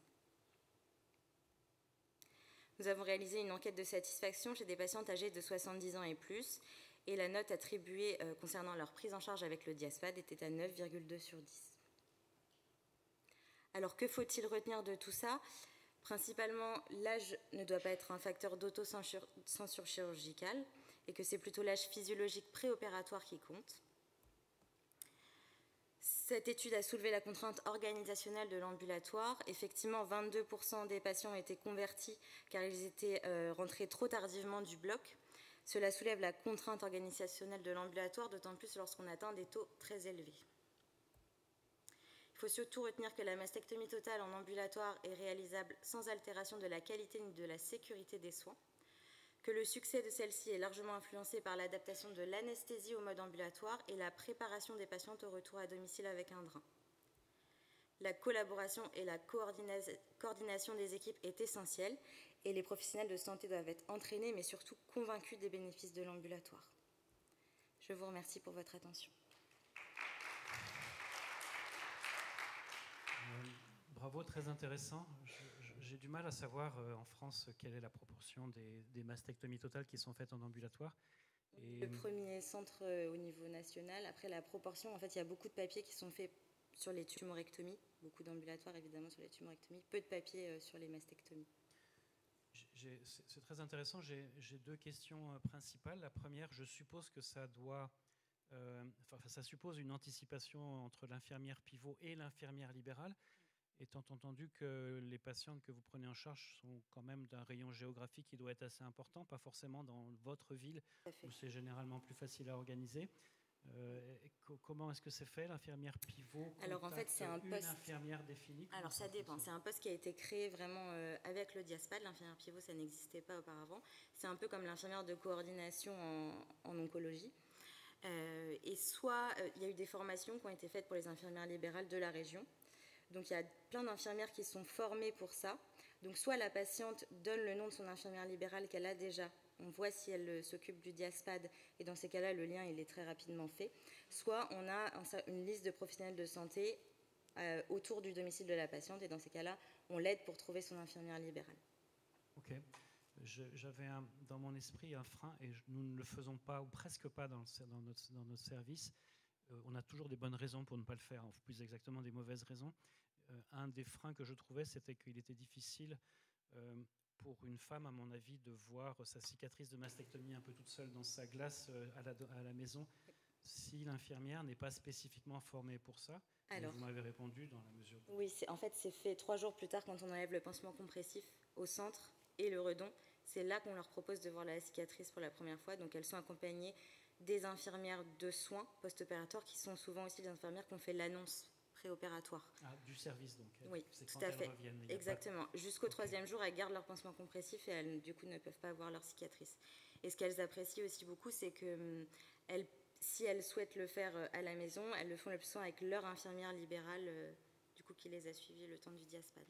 Nous avons réalisé une enquête de satisfaction chez des patientes âgées de 70 ans et plus, et la note attribuée concernant leur prise en charge avec le Diaspad était à 9,2 sur 10. Alors que faut-il retenir de tout ça? Principalement, l'âge ne doit pas être un facteur d'autocensure chirurgicale, et que c'est plutôt l'âge physiologique préopératoire qui compte. Cette étude a soulevé la contrainte organisationnelle de l'ambulatoire. Effectivement, 22% des patients ont été convertis car ils étaient rentrés trop tardivement du bloc. Cela soulève la contrainte organisationnelle de l'ambulatoire, d'autant plus lorsqu'on atteint des taux très élevés. Il faut surtout retenir que la mastectomie totale en ambulatoire est réalisable sans altération de la qualité ni de la sécurité des soins, que le succès de celle-ci est largement influencé par l'adaptation de l'anesthésie au mode ambulatoire et la préparation des patientes au retour à domicile avec un drain. La collaboration et la coordination des équipes est essentielle et les professionnels de santé doivent être entraînés mais surtout convaincus des bénéfices de l'ambulatoire. Je vous remercie pour votre attention. Bravo, très intéressant. J'ai du mal à savoir en France quelle est la proportion des mastectomies totales qui sont faites en ambulatoire. Et le premier centre au niveau national. Après la proportion, en fait, il y a beaucoup de papiers qui sont faits sur les tumorectomies, beaucoup d'ambulatoires évidemment sur les tumorectomies, peu de papiers sur les mastectomies. C'est très intéressant. J'ai deux questions principales. La première, je suppose que ça suppose une anticipation entre l'infirmière pivot et l'infirmière libérale. étant entendu que les patientes que vous prenez en charge sont quand même d'un rayon géographique qui doit être assez important, pas forcément dans votre ville, où c'est généralement plus facile à organiser. Comment est-ce que c'est fait, l'infirmière pivot? Alors en fait, c'est un poste. Une infirmière définie? Alors ça dépend. C'est un poste qui a été créé vraiment avec le Diaspad. L'infirmière pivot, ça n'existait pas auparavant. C'est un peu comme l'infirmière de coordination en oncologie. Et soit il y a eu des formations qui ont été faites pour les infirmières libérales de la région. Donc il y a plein d'infirmières qui sont formées pour ça. Donc soit la patiente donne le nom de son infirmière libérale qu'elle a déjà, on voit si elle s'occupe du Diaspad, et dans ces cas-là, le lien il est très rapidement fait. Soit on a une liste de professionnels de santé autour du domicile de la patiente, et dans ces cas-là, on l'aide pour trouver son infirmière libérale. Ok. J'avais dans mon esprit un frein, et nous ne le faisons pas, ou presque pas dans notre service. On a toujours des bonnes raisons pour ne pas le faire, ou plus exactement des mauvaises raisons. Un des freins que je trouvais, c'était qu'il était difficile pour une femme, à mon avis, de voir sa cicatrice de mastectomie un peu toute seule dans sa glace à la maison, si l'infirmière n'est pas spécifiquement formée pour ça. Alors, vous m'avez répondu dans la mesure... Oui, en fait, c'est fait 3 jours plus tard quand on enlève le pansement compressif au centre et le redon. C'est là qu'on leur propose de voir la cicatrice pour la première fois. Donc, elles sont accompagnées des infirmières de soins post-opératoires qui sont souvent aussi des infirmières qui ont fait l'annonce préopératoire. Ah, du service donc. Oui, tout à fait. Exactement. Jusqu'au 3e jour, elles gardent leur pansement compressif et elles, du coup, ne peuvent pas voir leur cicatrice. Et ce qu'elles apprécient aussi beaucoup, c'est que si elles souhaitent le faire à la maison, elles le font le plus souvent avec leur infirmière libérale, du coup, qui les a suivies le temps du Diaspad.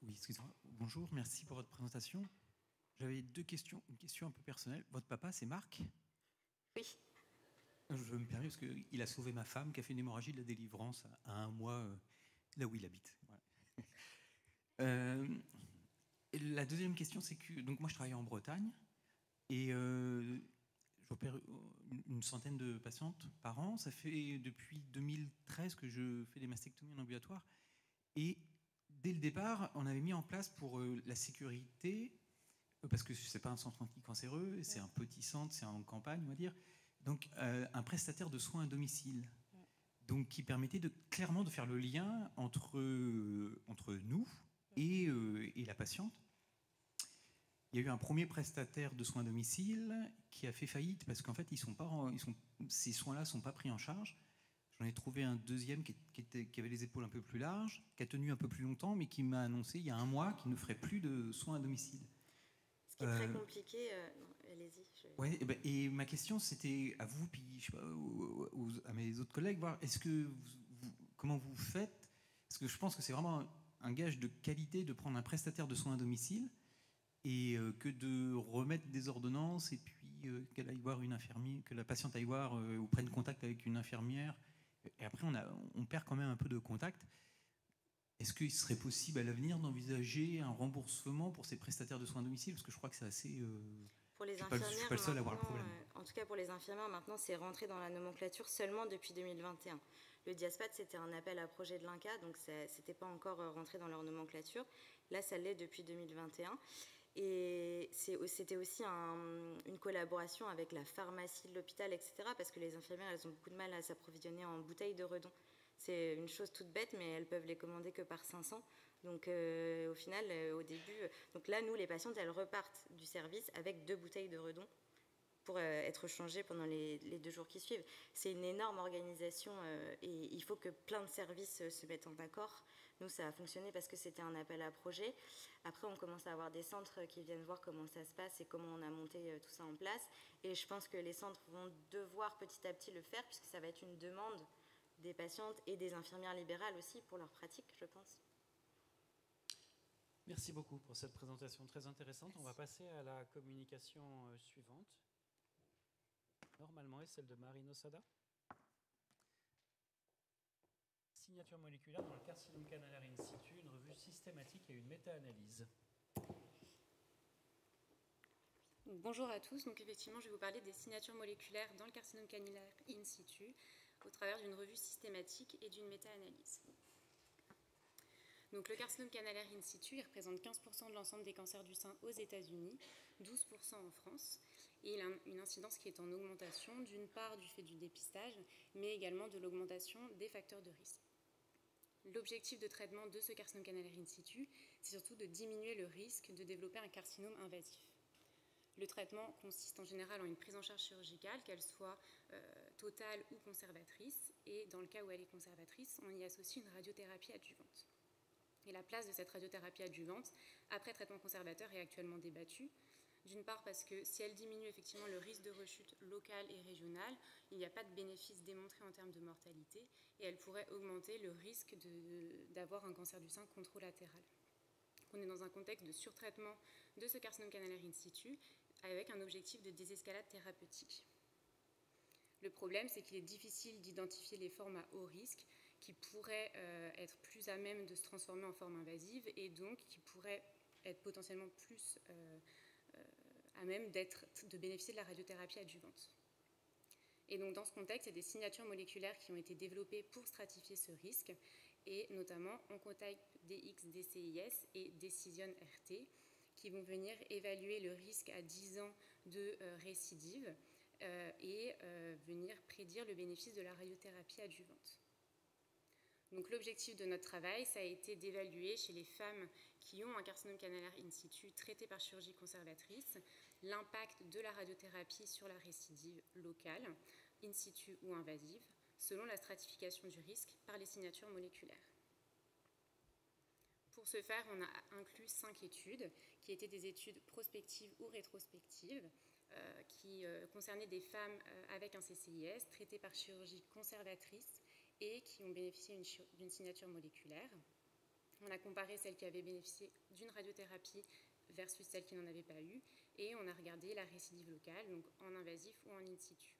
Oui, excusez-moi. Bonjour, merci pour votre présentation. J'avais 2 questions. Une question un peu personnelle. Votre papa, c'est Marc ? Oui. Je me permets parce qu'il a sauvé ma femme qui a fait une hémorragie de la délivrance à 1 mois là où il habite. Voilà. Et la deuxième question, c'est que donc moi je travaille en Bretagne et j'opère une centaine de patientes par an. Ça fait depuis 2013 que je fais des mastectomies en ambulatoire. Et dès le départ, on avait mis en place pour la sécurité, parce que c'est pas un centre anticancéreux, c'est un petit centre, c'est en campagne, on va dire. Donc, un prestataire de soins à domicile, donc qui permettait clairement de faire le lien entre nous et la patiente. Il y a eu un premier prestataire de soins à domicile qui a fait faillite parce qu'en fait, ces soins-là ne sont pas pris en charge. J'en ai trouvé un deuxième qui avait les épaules un peu plus larges, qui a tenu un peu plus longtemps, mais qui m'a annoncé il y a 1 mois qu'il ne ferait plus de soins à domicile. Ce qui est très compliqué. Allez-y. Ouais, et ma question, c'était à vous, puis je sais pas, à mes autres collègues, voir comment vous faites, parce que je pense que c'est vraiment un gage de qualité de prendre un prestataire de soins à domicile et que de remettre des ordonnances et puis qu'elle aille voir une infirmière, que la patiente aille voir ou prenne contact avec une infirmière. Et après, on perd quand même un peu de contact. Est-ce qu'il serait possible à l'avenir d'envisager un remboursement pour ces prestataires de soins à domicile ? Parce que je crois que c'est assez... Pour les infirmières, je suis pas le seul à avoir le problème. En tout cas, pour les infirmières, maintenant, c'est rentré dans la nomenclature seulement depuis 2021. Le Diaspad, c'était un appel à projet de l'INCa, donc ça n'était pas encore rentré dans leur nomenclature. Là, ça l'est depuis 2021. Et c'était aussi une collaboration avec la pharmacie de l'hôpital, etc. Parce que les infirmières, elles ont beaucoup de mal à s'approvisionner en bouteilles de redon. C'est une chose toute bête, mais elles peuvent les commander que par 500. Donc au final, au début... Donc là, nous, les patientes, elles repartent du service avec 2 bouteilles de redon pour être changées pendant les 2 jours qui suivent. C'est une énorme organisation et il faut que plein de services se mettent en accord. Nous, ça a fonctionné parce que c'était un appel à projet. Après, on commence à avoir des centres qui viennent voir comment ça se passe et comment on a monté tout ça en place. Et je pense que les centres vont devoir petit à petit le faire puisque ça va être une demande des patientes et des infirmières libérales aussi pour leur pratique, je pense. Merci beaucoup pour cette présentation très intéressante. Merci. On va passer à la communication suivante. Normalement, est celle de Marino Sada. Signature moléculaire dans le carcinome canalaire in situ, une revue systématique et une méta-analyse. Bonjour à tous. Donc effectivement, je vais vous parler des signatures moléculaires dans le carcinome canalaire in situ au travers d'une revue systématique et d'une méta-analyse. Donc le carcinome canalaire in situ, il représente 15% de l'ensemble des cancers du sein aux États-Unis, 12% en France, et il a une incidence qui est en augmentation, d'une part du fait du dépistage, mais également de l'augmentation des facteurs de risque. L'objectif de traitement de ce carcinome canalaire in situ, c'est surtout de diminuer le risque de développer un carcinome invasif. Le traitement consiste en général en une prise en charge chirurgicale, qu'elle soit totale ou conservatrice, et dans le cas où elle est conservatrice, on y associe une radiothérapie adjuvante. Et la place de cette radiothérapie adjuvante, après traitement conservateur, est actuellement débattue. D'une part parce que si elle diminue effectivement le risque de rechute locale et régionale, il n'y a pas de bénéfice démontré en termes de mortalité, et elle pourrait augmenter le risque d'avoir un cancer du sein contralatéral. On est dans un contexte de surtraitement de ce carcinome canalaire in situ, avec un objectif de désescalade thérapeutique. Le problème, c'est qu'il est difficile d'identifier les formes à haut risque qui pourraient être plus à même de se transformer en forme invasive et donc qui pourraient être potentiellement plus à même de bénéficier de la radiothérapie adjuvante. Et donc dans ce contexte, il y a des signatures moléculaires qui ont été développées pour stratifier ce risque, et notamment Oncotype DX DCIS et Decision RT, qui vont venir évaluer le risque à 10 ans de récidive et venir prédire le bénéfice de la radiothérapie adjuvante. Donc l'objectif de notre travail, ça a été d'évaluer chez les femmes qui ont un carcinome canalaire in situ traité par chirurgie conservatrice l'impact de la radiothérapie sur la récidive locale, in situ ou invasive, selon la stratification du risque par les signatures moléculaires. Pour ce faire, on a inclus 5 études qui étaient des études prospectives ou rétrospectives qui concernaient des femmes avec un CCIS traitées par chirurgie conservatrice et qui ont bénéficié d'une signature moléculaire. On a comparé celles qui avaient bénéficié d'une radiothérapie versus celles qui n'en avaient pas eu, et on a regardé la récidive locale, donc en invasif ou en in situ.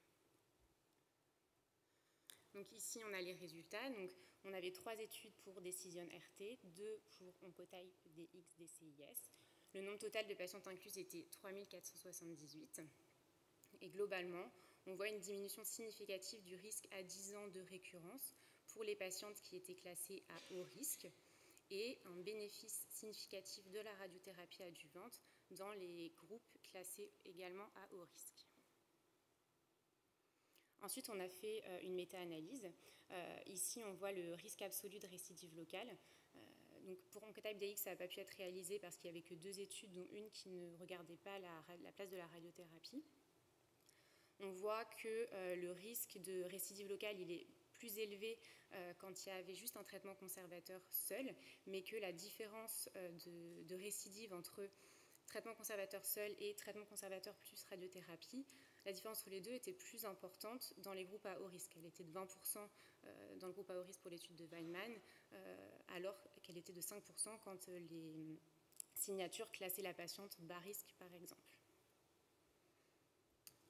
Donc ici, on a les résultats. Donc, on avait 3 études pour Decision RT, 2 pour Oncotype DX DCIS. Le nombre total de patientes incluses était 3478. Et globalement, on voit une diminution significative du risque à 10 ans de récurrence pour les patientes qui étaient classées à haut risque et un bénéfice significatif de la radiothérapie adjuvante dans les groupes classés également à haut risque. Ensuite, on a fait une méta-analyse. Ici, on voit le risque absolu de récidive locale. Donc pour Oncotype DX, ça n'a pas pu être réalisé parce qu'il n'y avait que 2 études, dont une qui ne regardait pas la place de la radiothérapie. On voit que le risque de récidive locale, il est plus élevé quand il y avait juste un traitement conservateur seul, mais que la différence de récidive entre traitement conservateur seul et traitement conservateur plus radiothérapie, la différence entre les deux était plus importante dans les groupes à haut risque. Elle était de 20% dans le groupe à haut risque pour l'étude de Weinmann, alors qu'elle était de 5% quand les signatures classaient la patiente bas risque, par exemple.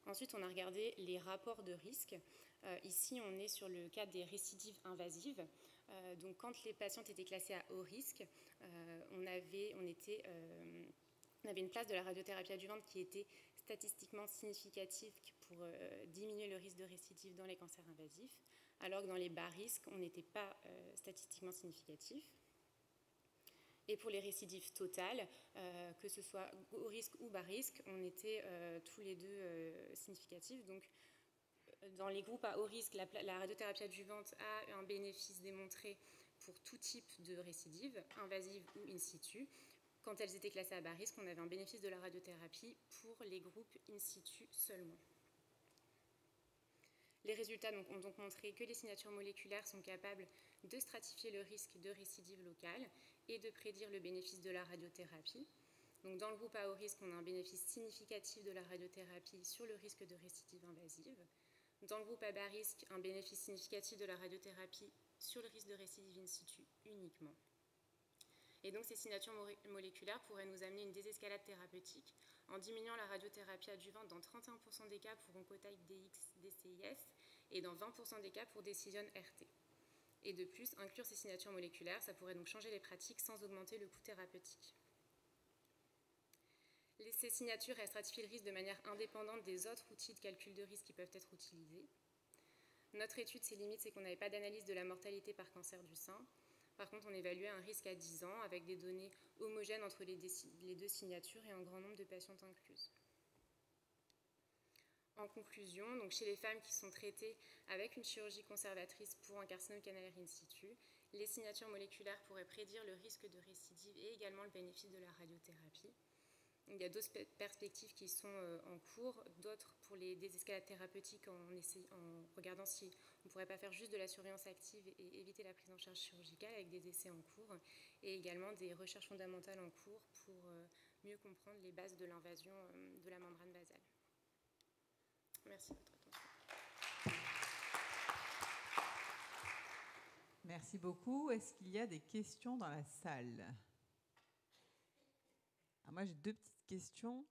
Ensuite, on a regardé les rapports de risque. Ici, on est sur le cas des récidives invasives. Donc, quand les patientes étaient classées à haut risque, on avait une place de la radiothérapie adjuvante qui était statistiquement significative pour diminuer le risque de récidive dans les cancers invasifs, alors que dans les bas risques, on n'était pas statistiquement significatif. Et pour les récidives totales, que ce soit haut risque ou bas risque, on était tous les deux significatifs. Donc, dans les groupes à haut risque, la radiothérapie adjuvante a un bénéfice démontré pour tout type de récidive, invasive ou in situ. Quand elles étaient classées à bas risque, on avait un bénéfice de la radiothérapie pour les groupes in situ seulement. Les résultats ont donc montré que les signatures moléculaires sont capables de stratifier le risque de récidive locale et de prédire le bénéfice de la radiothérapie. Donc dans le groupe à haut risque, on a un bénéfice significatif de la radiothérapie sur le risque de récidive invasive. Dans le groupe à bas risque, un bénéfice significatif de la radiothérapie sur le risque de récidive in situ uniquement. Et donc ces signatures moléculaires pourraient nous amener une désescalade thérapeutique en diminuant la radiothérapie adjuvante dans 31% des cas pour Oncotype DX DCIS et dans 20% des cas pour Decision RT. Et de plus, inclure ces signatures moléculaires, ça pourrait donc changer les pratiques sans augmenter le coût thérapeutique. Ces signatures stratifient le risque de manière indépendante des autres outils de calcul de risque qui peuvent être utilisés. Notre étude, ses limites, c'est qu'on n'avait pas d'analyse de la mortalité par cancer du sein. Par contre, on évaluait un risque à 10 ans avec des données homogènes entre les 2 signatures et un grand nombre de patientes incluses. En conclusion, donc chez les femmes qui sont traitées avec une chirurgie conservatrice pour un carcinome canalaire in situ, Les signatures moléculaires pourraient prédire le risque de récidive et également le bénéfice de la radiothérapie. Il y a d'autres perspectives qui sont en cours, d'autres pour les désescalades thérapeutiques en regardant si on ne pourrait pas faire juste de la surveillance active et éviter la prise en charge chirurgicale avec des essais en cours, et également des recherches fondamentales en cours pour mieux comprendre les bases de l'invasion de la membrane basale. Merci de votre attention. Merci beaucoup. Est-ce qu'il y a des questions dans la salle ? Alors moi, j'ai 2 petites questions.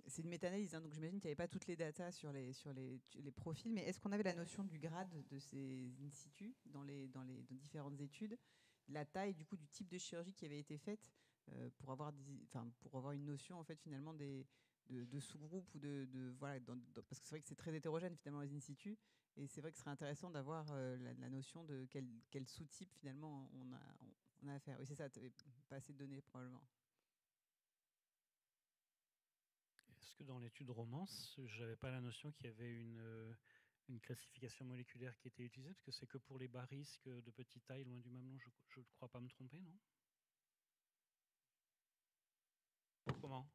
C'est une méta-analyse, hein, donc j'imagine qu'il n'y avait pas toutes les datas sur les profils, mais est-ce qu'on avait la notion du grade de ces in situ dans différentes études, la taille du coup du type de chirurgie qui avait été faite pour avoir une notion en fait finalement de sous-groupes ou voilà, parce que c'est vrai que c'est très hétérogène finalement les in situ, et c'est vrai que ce serait intéressant d'avoir la notion de quel sous-type finalement on a à faire. Oui, c'est ça, tu n'avais pas assez de données probablement. Est-ce que dans l'étude Romance, je n'avais pas la notion qu'il y avait une classification moléculaire qui était utilisée, parce que c'est que pour les bas risques de petite taille loin du mamelon, je ne crois pas me tromper, non? Comment?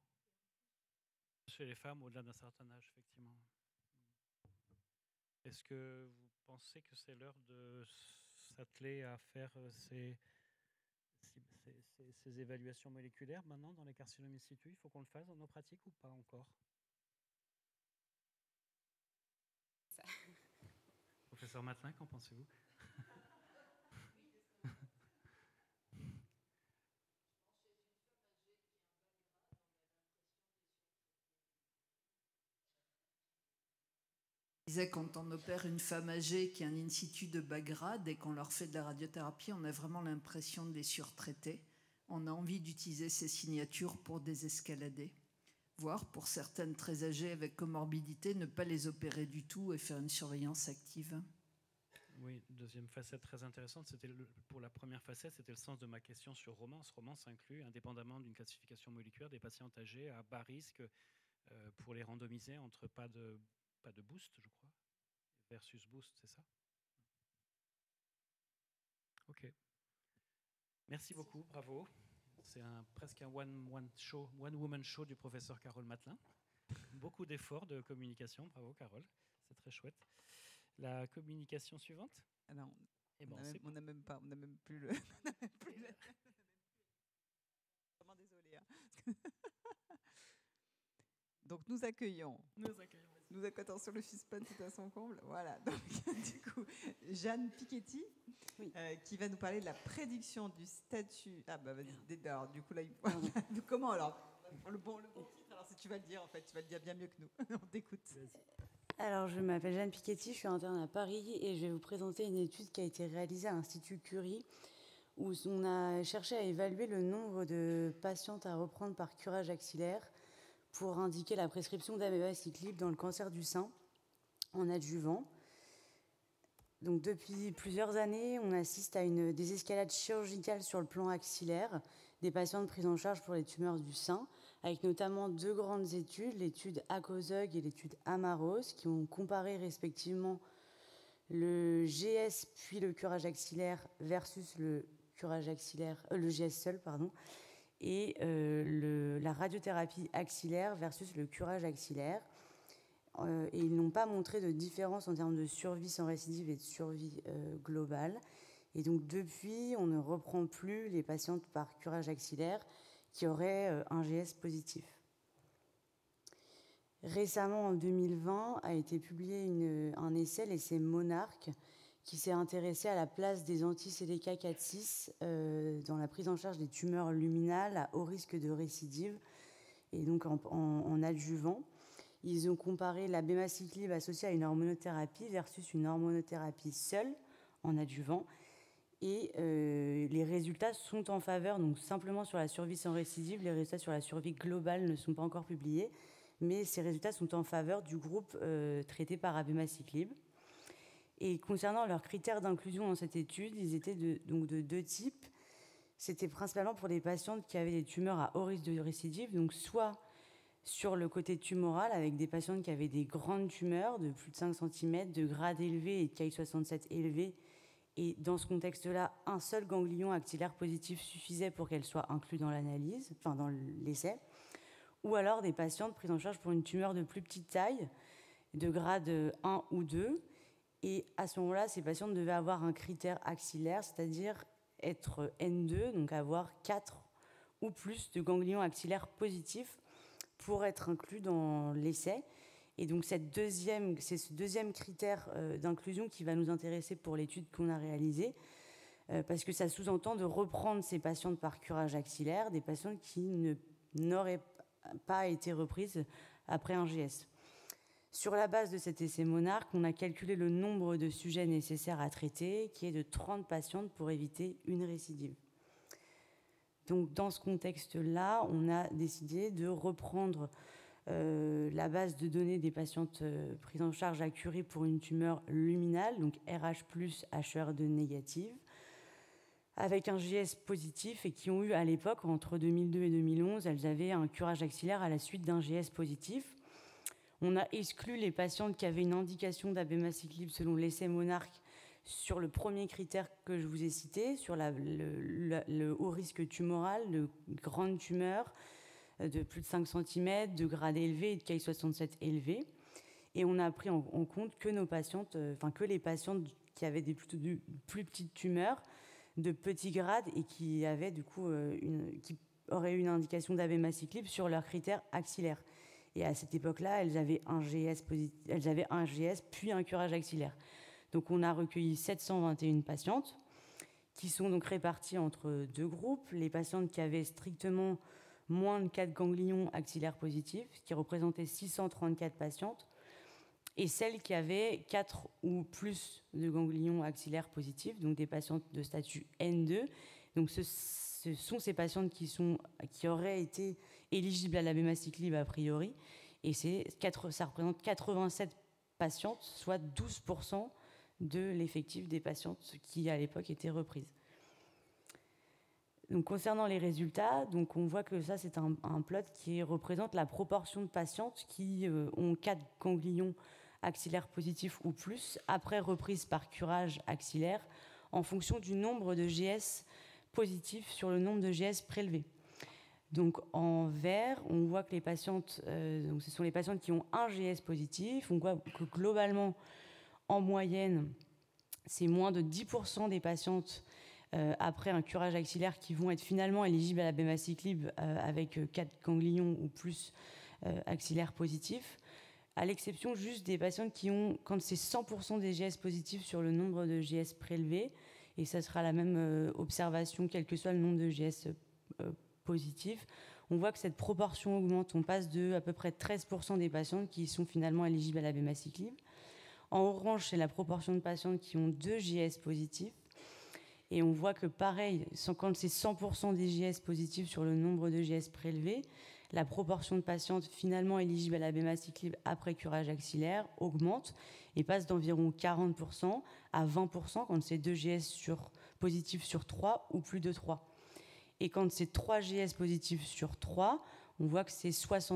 Chez les femmes au-delà d'un certain âge, effectivement. Est-ce que vous pensez que c'est l'heure de s'atteler à faire ces évaluations moléculaires maintenant dans les carcinomes in situ? Il faut qu'on le fasse dans nos pratiques ou pas encore? Ça. Professeur Matelin, qu'en pensez-vous? Je disais, quand on opère une femme âgée qui a un in situ de bas grade et qu'on leur fait de la radiothérapie, on a vraiment l'impression de les surtraiter. On a envie d'utiliser ces signatures pour désescalader, voire pour certaines très âgées avec comorbidité, ne pas les opérer du tout et faire une surveillance active. Oui, deuxième facette très intéressante, pour la première facette, c'était le sens de ma question sur Romance. Romance inclut, indépendamment d'une classification moléculaire, des patients âgés à bas risque pour les randomiser entre pas de boost, je crois, versus boost, c'est ça? Ok. Merci beaucoup, bravo. C'est presque un one-woman show du professeur Carole Matelin. Beaucoup d'efforts de communication, bravo Carole, c'est très chouette. La communication suivante? Alors, on n'a même plus le... Vraiment désolé. Hein. Donc nous accueillons. Attention, le suspense est à son comble. Voilà. Donc du coup, Jeanne Piketty, oui. Qui va nous parler de la prédiction du statut. Ah bah vas-y. Alors du coup là, comment alors le bon titre. Alors si tu vas le dire en fait, tu vas le dire bien mieux que nous. On t'écoute. Alors je m'appelle Jeanne Piketty, je suis interne à Paris et je vais vous présenter une étude qui a été réalisée à l'Institut Curie, où on a cherché à évaluer le nombre de patientes à reprendre par curage axillaire pour indiquer la prescription d'abemaciclib dans le cancer du sein en adjuvant. Donc depuis plusieurs années, on assiste à une désescalade chirurgicale sur le plan axillaire des patientes prises en charge pour les tumeurs du sein, avec notamment 2 grandes études, l'étude ACOSUG et l'étude AMAROS, qui ont comparé respectivement le GS puis le curage axillaire versus le GS seul, et la radiothérapie axillaire versus le curage axillaire. Et ils n'ont pas montré de différence en termes de survie sans récidive et de survie globale. Et donc depuis, on ne reprend plus les patientes par curage axillaire qui auraient un GS positif. Récemment, en 2020, a été publié un essai, l'essai Monarch, qui s'est intéressé à la place des anti-CDK4/6 dans la prise en charge des tumeurs luminales à haut risque de récidive, et donc en adjuvant. Ils ont comparé l'abemaciclib associé à une hormonothérapie versus une hormonothérapie seule en adjuvant. Et les résultats sont en faveur, donc simplement sur la survie sans récidive. Les résultats sur la survie globale ne sont pas encore publiés, mais ces résultats sont en faveur du groupe traité par abemaciclib. Et concernant leurs critères d'inclusion dans cette étude, ils étaient de 2 types. C'était principalement pour les patientes qui avaient des tumeurs à haut risque de récidive, donc soit sur le côté tumoral, avec des patientes qui avaient des grandes tumeurs de plus de 5 cm, de grade élevé et de Ki-67 élevé, Et dans ce contexte-là, un seul ganglion axillaire positif suffisait pour qu'elle soit inclue dans l'analyse, enfin dans l'essai. Ou alors des patientes prises en charge pour une tumeur de plus petite taille, de grade 1 ou 2. Et à ce moment-là, ces patientes devaient avoir un critère axillaire, c'est-à-dire être N2, donc avoir 4 ou plus de ganglions axillaires positifs pour être inclus dans l'essai. Et donc c'est ce deuxième critère d'inclusion qui va nous intéresser pour l'étude qu'on a réalisée, parce que ça sous-entend de reprendre ces patientes par curage axillaire, des patientes qui n'auraient pas été reprises après un GS. Sur la base de cet essai Monarch, on a calculé le nombre de sujets nécessaires à traiter, qui est de 30 patientes pour éviter une récidive. Donc dans ce contexte-là, on a décidé de reprendre la base de données des patientes prises en charge à Curie pour une tumeur luminale, donc RH+, HER2 négative, avec un JS positif et qui ont eu à l'époque, entre 2002 et 2011, elles avaient un curage axillaire à la suite d'un JS positif. On a exclu les patientes qui avaient une indication d'abemaciclib selon l'essai Monarch sur le premier critère que je vous ai cité, sur le haut risque tumoral, de grande tumeur, de plus de 5 cm, de grade élevé et de Ki-67 élevé. Et on a pris en compte que les patientes qui avaient des plus petites tumeurs de petit grade et qui avaient du coup qui auraient eu une indication d'abemaciclib sur leurs critères axillaires. Et à cette époque-là, elles avaient un GS puis un curage axillaire. Donc on a recueilli 721 patientes qui sont donc réparties entre deux groupes. Les patientes qui avaient strictement moins de 4 ganglions axillaires positifs, qui représentaient 634 patientes, et celles qui avaient 4 ou plus de ganglions axillaires positifs, donc des patientes de statut N2. Donc ce sont ces patientes qui auraient été éligibles à l'abemaciclib a priori, et ça représente 87 patientes, soit 12% de l'effectif des patientes qui à l'époque étaient reprises. Donc, concernant les résultats, donc on voit que ça, c'est un plot qui représente la proportion de patientes qui ont 4 ganglions axillaires positifs ou plus après reprise par curage axillaire en fonction du nombre de GS positifs sur le nombre de GS prélevés. Donc, en vert, on voit que les patientes, donc ce sont les patientes qui ont un GS positif. On voit que globalement, en moyenne, c'est moins de 10% des patientes après un curage axillaire qui vont être finalement éligibles à l'abemaciclib avec 4 ganglions ou plus axillaires positifs, à l'exception juste des patientes qui ont, quand c'est 100% des GS positifs sur le nombre de GS prélevés, et ça sera la même observation quel que soit le nombre de GS positifs, on voit que cette proportion augmente. On passe de à peu près 13% des patientes qui sont finalement éligibles à l'abemaciclib. En orange, c'est la proportion de patientes qui ont 2 JS positifs. Et on voit que pareil, quand c'est 100% des JS positifs sur le nombre de JS prélevés, la proportion de patientes finalement éligibles à l'abemaciclib après curage axillaire augmente et passe d'environ 40% à 20% quand c'est 2 JS positifs sur 3 ou plus de 3. Et quand c'est 3 JS positifs sur 3, on voit que c'est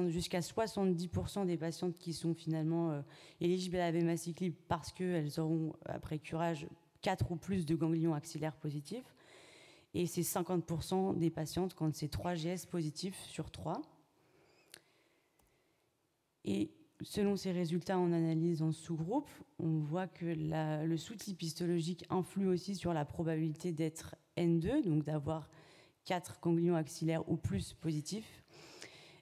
jusqu'à 70% des patientes qui sont finalement éligibles à l'abemaciclib parce qu'elles auront, après curage, 4 ou plus de ganglions axillaires positifs. Et c'est 50% des patientes quand c'est 3 GS positifs sur 3. Et selon ces résultats en analyse en sous-groupe, on voit que le sous-type histologique influe aussi sur la probabilité d'être N2, donc d'avoir 4 ganglions axillaires ou plus positifs.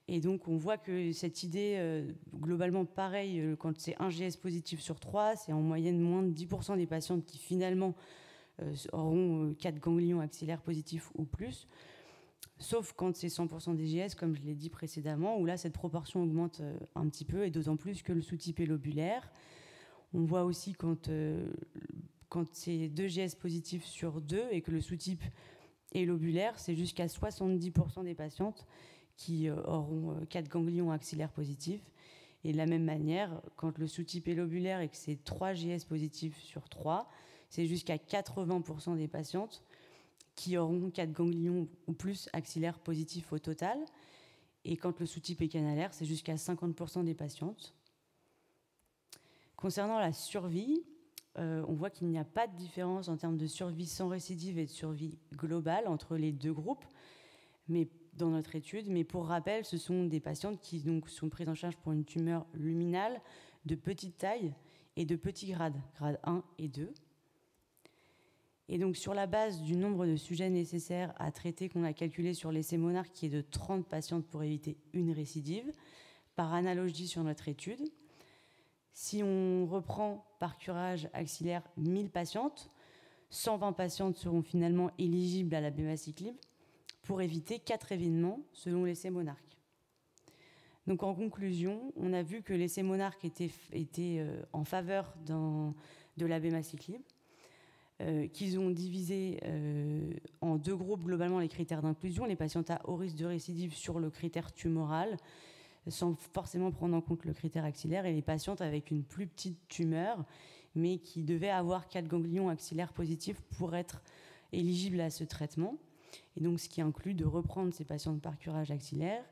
Et donc, on voit que cette idée, globalement, pareil, quand c'est 1 GS positif sur 3, c'est en moyenne moins de 10% des patientes qui, finalement, auront 4 ganglions axillaires positifs ou plus, sauf quand c'est 100% des GS, comme je l'ai dit précédemment, où là, cette proportion augmente un petit peu, et d'autant plus que le sous-type est lobulaire. On voit aussi quand c'est 2 GS positifs sur 2 et que le sous-type est lobulaire, c'est jusqu'à 70% des patientes qui auront 4 ganglions axillaires positifs. Et de la même manière, quand le sous-type est lobulaire et que c'est 3 GS positifs sur 3, c'est jusqu'à 80% des patientes qui auront 4 ganglions ou plus axillaires positifs au total. Et quand le sous-type est canalaire, c'est jusqu'à 50% des patientes. Concernant la survie, on voit qu'il n'y a pas de différence en termes de survie sans récidive et de survie globale entre les deux groupes dans notre étude. Mais pour rappel, ce sont des patientes qui donc, sont prises en charge pour une tumeur luminale de petite taille et de petit grade 1 et 2. Et donc, sur la base du nombre de sujets nécessaires à traiter qu'on a calculé sur l'essai Monarch, qui est de 30 patientes pour éviter une récidive, par analogie sur notre étude, si on reprend par curage axillaire 1000 patientes, 120 patientes seront finalement éligibles à la bémaciclib pour éviter 4 événements selon l'essai Monarch. Donc en conclusion, on a vu que l'essai Monarch était en faveur de la bémaciclib, qu'ils ont divisé en 2 groupes globalement les critères d'inclusion, les patientes à haut risque de récidive sur le critère tumoral, sans forcément prendre en compte le critère axillaire, et les patientes avec une plus petite tumeur, mais qui devaient avoir 4 ganglions axillaires positifs pour être éligibles à ce traitement. Et donc, ce qui inclut de reprendre ces patientes par curage axillaire.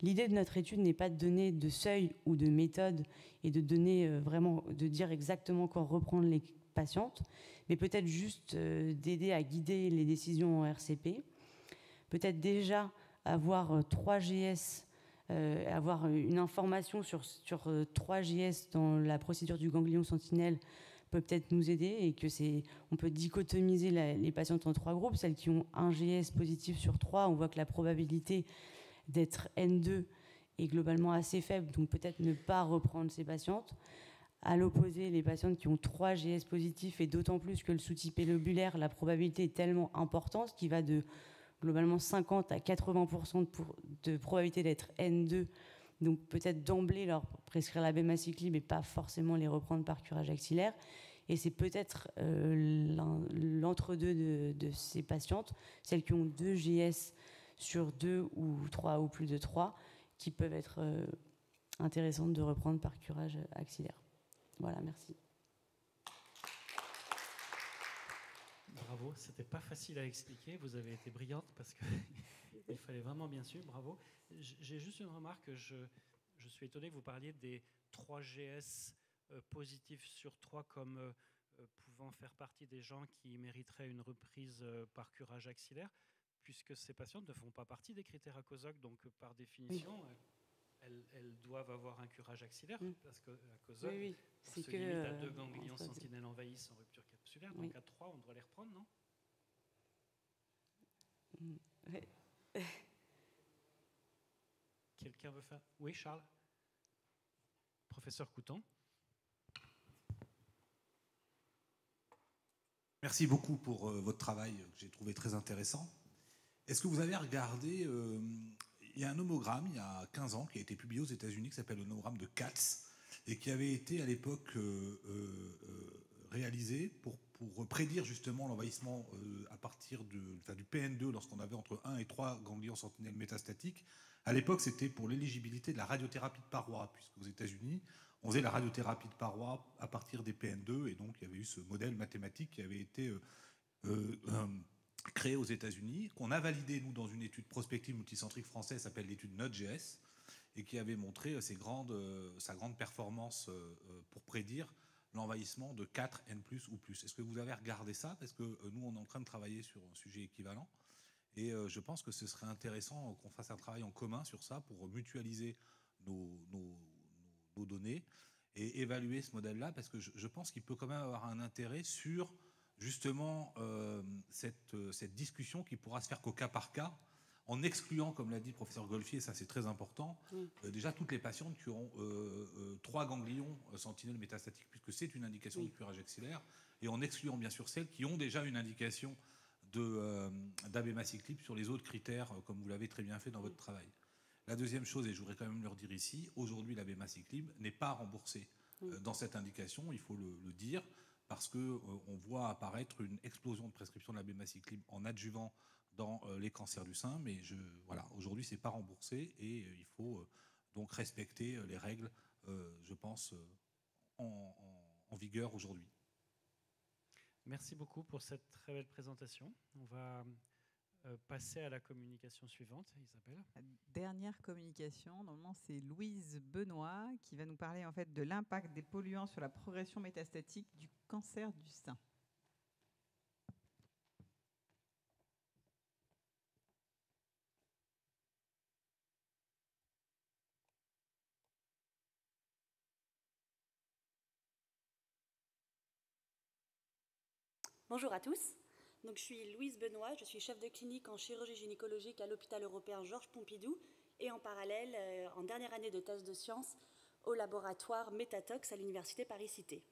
L'idée de notre étude n'est pas de donner de seuil ou de méthode et de donner vraiment, de dire exactement quand reprendre les patientes, mais peut-être juste d'aider à guider les décisions en RCP. Peut-être déjà avoir 3 GS, avoir une information sur 3 GS dans la procédure du ganglion sentinelle peut peut-être nous aider, et on peut dichotomiser les patientes en 3 groupes. Celles qui ont un GS positif sur 3, on voit que la probabilité d'être N2 est globalement assez faible, donc peut-être ne pas reprendre ces patientes. À l'opposé, les patientes qui ont 3 GS positifs, et d'autant plus que le sous-typé lobulaire, la probabilité est tellement importante qu'il va de globalement 50 à 80% de probabilité d'être N2. Donc peut-être d'emblée leur prescrire la bémaciclib et pas forcément les reprendre par curage axillaire. Et c'est peut-être l'entre-deux de ces patientes, celles qui ont 2 GS sur 2 ou 3 ou plus de 3, qui peuvent être intéressantes de reprendre par curage axillaire. Voilà, merci. Bravo, c'était pas facile à expliquer, vous avez été brillante parce qu'il fallait vraiment bien suivre, bravo. J'ai juste une remarque, je suis étonné que vous parliez des 3 GS positifs sur 3 comme pouvant faire partie des gens qui mériteraient une reprise par curage axillaire, puisque ces patientes ne font pas partie des critères ACOSOC, donc par définition, elles doivent avoir un curage axillaire, parce qu'à ACOSOC, on se limite à 2 ganglions sentinelles envahis sans rupture capsulaire, donc à 3, on doit les reprendre, non ? Quelqu'un veut faire ? Oui, Charles ? Professeur Coutan. Merci beaucoup pour votre travail que j'ai trouvé très intéressant. Est-ce que vous avez regardé, il y a un nomogramme il y a 15 ans qui a été publié aux États-Unis qui s'appelle le nomogramme de Katz et qui avait été à l'époque réalisé pour prédire justement l'envahissement à partir du PN2 lorsqu'on avait entre 1 et 3 ganglions sentinelles métastatiques. À l'époque, c'était pour l'éligibilité de la radiothérapie de paroi, puisqu'aux États-Unis, on faisait la radiothérapie de paroi à partir des PN2, et donc il y avait eu ce modèle mathématique qui avait été créé aux États-Unis, qu'on a validé, nous, dans une étude prospective multicentrique française, qui s'appelle l'étude NOTGS, et qui avait montré sa grande performance pour prédire l'envahissement de 4 N+, ou plus. Est-ce que vous avez regardé ça ? Parce que nous, on est en train de travailler sur un sujet équivalent. Et je pense que ce serait intéressant qu'on fasse un travail en commun sur ça pour mutualiser nos données et évaluer ce modèle-là, parce que je pense qu'il peut quand même avoir un intérêt sur justement cette discussion qui pourra se faire qu'au cas par cas, en excluant, comme l'a dit le professeur Golfier, ça c'est très important, déjà toutes les patientes qui auront 3 ganglions sentinelles métastatiques, puisque c'est une indication de curage axillaire, et en excluant bien sûr celles qui ont déjà une indication d'abémaciclib sur les autres critères, comme vous l'avez très bien fait dans votre travail. La deuxième chose, et je voudrais quand même leur dire ici, aujourd'hui l'abémaciclib n'est pas remboursé dans cette indication, il faut le dire, parce qu'on voit apparaître une explosion de prescription de l'abémaciclib en adjuvant dans les cancers du sein, mais voilà, aujourd'hui c'est pas remboursé et il faut donc respecter les règles, je pense, en vigueur aujourd'hui. Merci beaucoup pour cette très belle présentation. On va passer à la communication suivante, Isabelle. La dernière communication, normalement, c'est Louise Benoît qui va nous parler en fait de l'impact des polluants sur la progression métastatique du cancer du sein. Bonjour à tous. Donc, je suis Louise Benoît, je suis chef de clinique en chirurgie gynécologique à l'hôpital européen Georges Pompidou et en parallèle, en dernière année de thèse de sciences, au laboratoire Métatox à l'université Paris-Cité.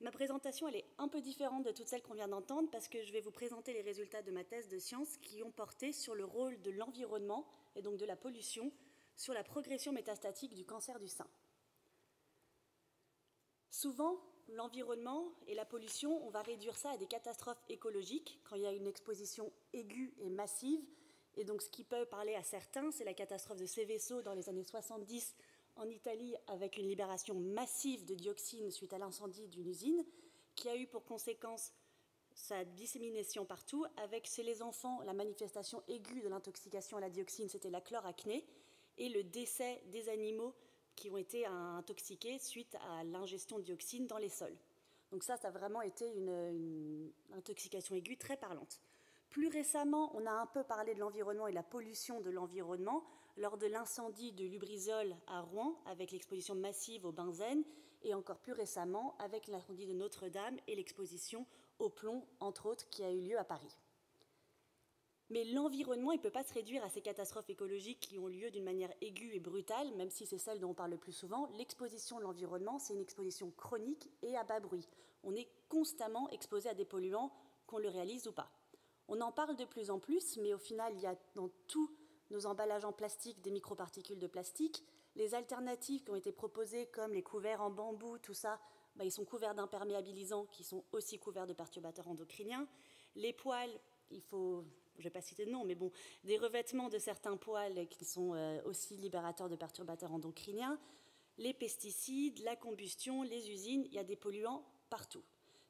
Ma présentation, elle est un peu différente de toutes celles qu'on vient d'entendre parce que je vais vous présenter les résultats de ma thèse de sciences qui ont porté sur le rôle de l'environnement et donc de la pollution sur la progression métastatique du cancer du sein. Souvent, l'environnement et la pollution, on va réduire ça à des catastrophes écologiques quand il y a une exposition aiguë et massive. Et donc ce qui peut parler à certains, c'est la catastrophe de Seveso dans les années 70 en Italie avec une libération massive de dioxine suite à l'incendie d'une usine qui a eu pour conséquence sa dissémination partout avec chez les enfants la manifestation aiguë de l'intoxication à la dioxine, c'était la chloracné et le décès des animaux qui ont été intoxiqués suite à l'ingestion de dioxine dans les sols. Donc ça a vraiment été une intoxication aiguë très parlante. Plus récemment, on a un peu parlé de l'environnement et de la pollution de l'environnement lors de l'incendie de Lubrizol à Rouen avec l'exposition massive au benzène et encore plus récemment avec l'incendie de Notre-Dame et l'exposition au plomb, entre autres, qui a eu lieu à Paris. Mais l'environnement, il ne peut pas se réduire à ces catastrophes écologiques qui ont lieu d'une manière aiguë et brutale, même si c'est celle dont on parle le plus souvent. L'exposition de l'environnement, c'est une exposition chronique et à bas bruit. On est constamment exposé à des polluants, qu'on le réalise ou pas. On en parle de plus en plus, mais au final, il y a dans tous nos emballages en plastique des microparticules de plastique. Les alternatives qui ont été proposées, comme les couverts en bambou, tout ça, ils sont couverts d'imperméabilisants qui sont aussi couverts de perturbateurs endocriniens. Les poils, je ne vais pas citer de nom, mais bon, des revêtements de certains poils qui sont aussi libérateurs de perturbateurs endocriniens, les pesticides, la combustion, les usines, il y a des polluants partout.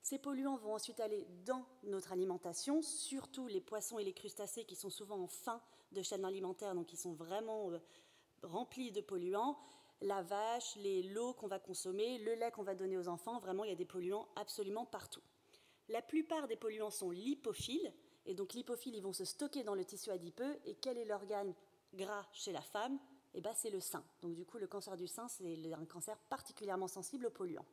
Ces polluants vont ensuite aller dans notre alimentation, surtout les poissons et les crustacés qui sont souvent en fin de chaîne alimentaire, donc qui sont vraiment remplis de polluants. La vache, l'eau qu'on va consommer, le lait qu'on va donner aux enfants, vraiment il y a des polluants absolument partout. La plupart des polluants sont lipophiles, et donc lipophiles, ils vont se stocker dans le tissu adipeux. Et quel est l'organe gras chez la femme? C'est le sein. Donc du coup, le cancer du sein, c'est un cancer particulièrement sensible aux polluants.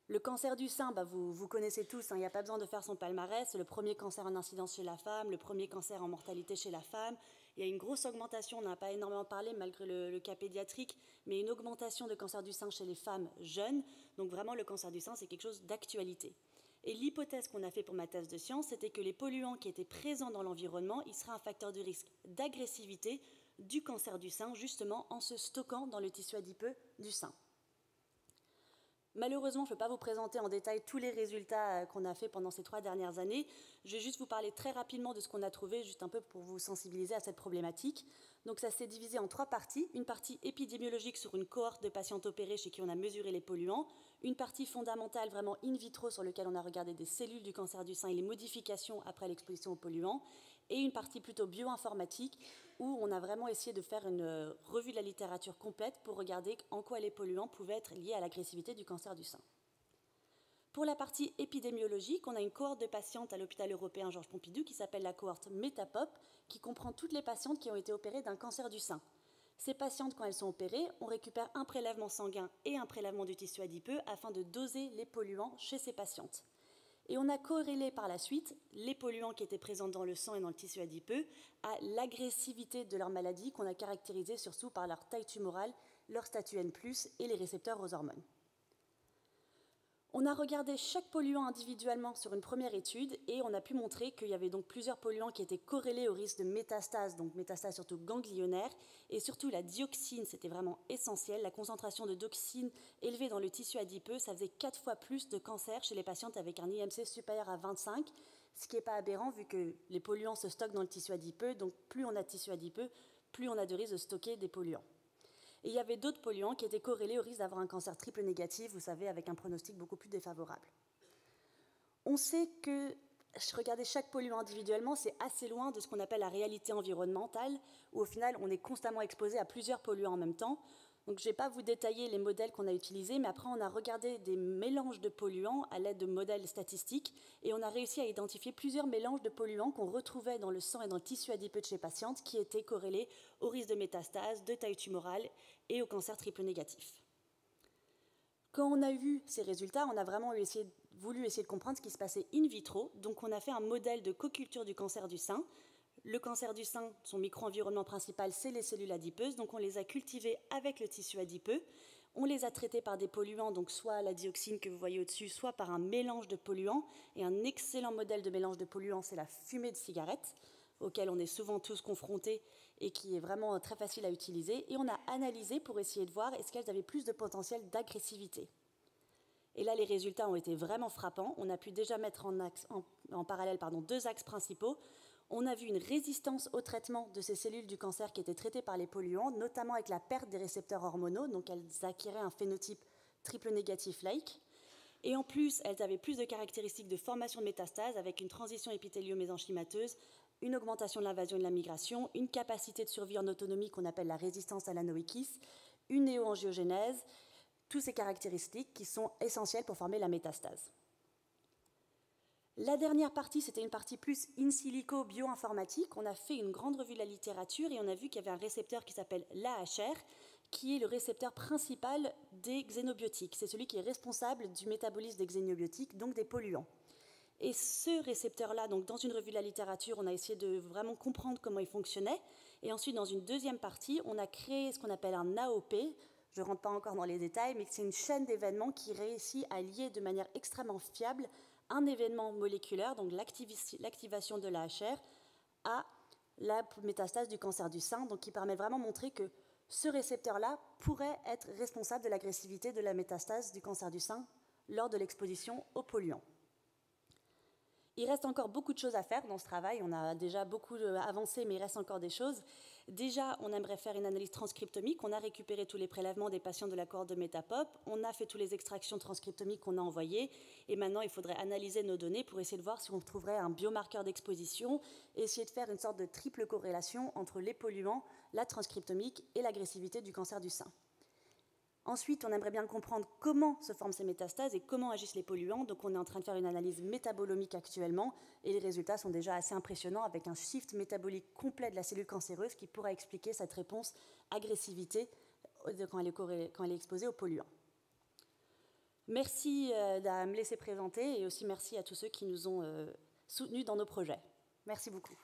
Le cancer du sein, vous connaissez tous, il n'y a pas besoin de faire son palmarès. C'est le premier cancer en incidence chez la femme, le premier cancer en mortalité chez la femme. Il y a une grosse augmentation, on n'a pas énormément parlé malgré le cas pédiatrique, mais une augmentation de cancer du sein chez les femmes jeunes. Donc vraiment, le cancer du sein, c'est quelque chose d'actualité. Et l'hypothèse qu'on a fait pour ma thèse de science, c'était que les polluants qui étaient présents dans l'environnement, ils seraient un facteur de risque d'agressivité du cancer du sein, justement en se stockant dans le tissu adipeux du sein. Malheureusement, je ne peux pas vous présenter en détail tous les résultats qu'on a fait pendant ces 3 dernières années. Je vais juste vous parler très rapidement de ce qu'on a trouvé, juste un peu pour vous sensibiliser à cette problématique. Donc ça s'est divisé en 3 parties. Une partie épidémiologique sur une cohorte de patientes opérées chez qui on a mesuré les polluants. Une partie fondamentale, vraiment in vitro, sur laquelle on a regardé des cellules du cancer du sein et les modifications après l'exposition aux polluants. Et une partie plutôt bioinformatique, où on a vraiment essayé de faire une revue de la littérature complète pour regarder en quoi les polluants pouvaient être liés à l'agressivité du cancer du sein. Pour la partie épidémiologique, on a une cohorte de patientes à l'hôpital européen Georges Pompidou qui s'appelle la cohorte Métapop, qui comprend toutes les patientes qui ont été opérées d'un cancer du sein. Ces patientes, quand elles sont opérées, on récupère un prélèvement sanguin et un prélèvement du tissu adipeux afin de doser les polluants chez ces patientes. Et on a corrélé par la suite les polluants qui étaient présents dans le sang et dans le tissu adipeux à l'agressivité de leur maladie qu'on a caractérisée surtout par leur taille tumorale, leur statut N+, et les récepteurs aux hormones. On a regardé chaque polluant individuellement sur une première étude et on a pu montrer qu'il y avait donc plusieurs polluants qui étaient corrélés au risque de métastase, donc métastase surtout ganglionnaire, et surtout la dioxine, c'était vraiment essentiel. La concentration de dioxine élevée dans le tissu adipeux, ça faisait 4 fois plus de cancer chez les patientes avec un IMC supérieur à 25, ce qui n'est pas aberrant vu que les polluants se stockent dans le tissu adipeux, donc plus on a de tissu adipeux, plus on a de risque de stocker des polluants. Et il y avait d'autres polluants qui étaient corrélés au risque d'avoir un cancer triple négatif, vous savez, avec un pronostic beaucoup plus défavorable. On sait que regarder chaque polluant individuellement, c'est assez loin de ce qu'on appelle la réalité environnementale, où au final, on est constamment exposé à plusieurs polluants en même temps. Donc, je ne vais pas vous détailler les modèles qu'on a utilisés, mais après, on a regardé des mélanges de polluants à l'aide de modèles statistiques, et on a réussi à identifier plusieurs mélanges de polluants qu'on retrouvait dans le sang et dans le tissu adipeux de chez patientes, qui étaient corrélés au risque de métastase, de taille tumorale et au cancer triple négatif. Quand on a eu ces résultats, on a vraiment voulu essayer de comprendre ce qui se passait in vitro. Donc, on a fait un modèle de co-culture du cancer du sein. Le cancer du sein, son micro-environnement principal, c'est les cellules adipeuses. Donc, on les a cultivées avec le tissu adipeux. On les a traités par des polluants, donc soit la dioxine que vous voyez au-dessus, soit par un mélange de polluants. Et un excellent modèle de mélange de polluants, c'est la fumée de cigarette, auquel on est souvent tous confrontés et qui est vraiment très facile à utiliser. Et on a analysé pour essayer de voir est-ce qu'elles avaient plus de potentiel d'agressivité. Et là, les résultats ont été vraiment frappants. On a pu déjà mettre en parallèle deux axes principaux. On a vu une résistance au traitement de ces cellules du cancer qui étaient traitées par les polluants, notamment avec la perte des récepteurs hormonaux, donc elles acquéraient un phénotype triple négatif-like. Et en plus, elles avaient plus de caractéristiques de formation de métastase avec une transition épithélio-mésenchymateuse, une augmentation de l'invasion et de la migration, une capacité de survie en autonomie qu'on appelle la résistance à l'anoïkis, une néoangiogénèse, toutes ces caractéristiques qui sont essentielles pour former la métastase. La dernière partie, c'était une partie plus in silico bioinformatique. On a fait une grande revue de la littérature et on a vu qu'il y avait un récepteur qui s'appelle l'AHR, qui est le récepteur principal des xénobiotiques. C'est celui qui est responsable du métabolisme des xénobiotiques, donc des polluants. Et ce récepteur-là, donc dans une revue de la littérature, on a essayé de vraiment comprendre comment il fonctionnait. Et ensuite, dans une deuxième partie, on a créé ce qu'on appelle un AOP. Je ne rentre pas encore dans les détails, mais c'est une chaîne d'événements qui réussit à lier de manière extrêmement fiable un événement moléculaire, donc l'activation de l'AHR, à la métastase du cancer du sein, donc qui permet vraiment de montrer que ce récepteur-là pourrait être responsable de l'agressivité de la métastase du cancer du sein lors de l'exposition aux polluants. Il reste encore beaucoup de choses à faire dans ce travail. On a déjà beaucoup avancé, mais il reste encore des choses. Déjà, on aimerait faire une analyse transcriptomique. On a récupéré tous les prélèvements des patients de la cohorte de Metapop. On a fait toutes les extractions transcriptomiques qu'on a envoyées. Et maintenant, il faudrait analyser nos données pour essayer de voir si on trouverait un biomarqueur d'exposition et essayer de faire une sorte de triple corrélation entre les polluants, la transcriptomique et l'agressivité du cancer du sein. Ensuite, on aimerait bien comprendre comment se forment ces métastases et comment agissent les polluants. Donc, on est en train de faire une analyse métabolomique actuellement et les résultats sont déjà assez impressionnants avec un shift métabolique complet de la cellule cancéreuse qui pourra expliquer cette réponse agressivité quand elle est exposée aux polluants. Merci de me laisser présenter et aussi merci à tous ceux qui nous ont soutenus dans nos projets. Merci beaucoup.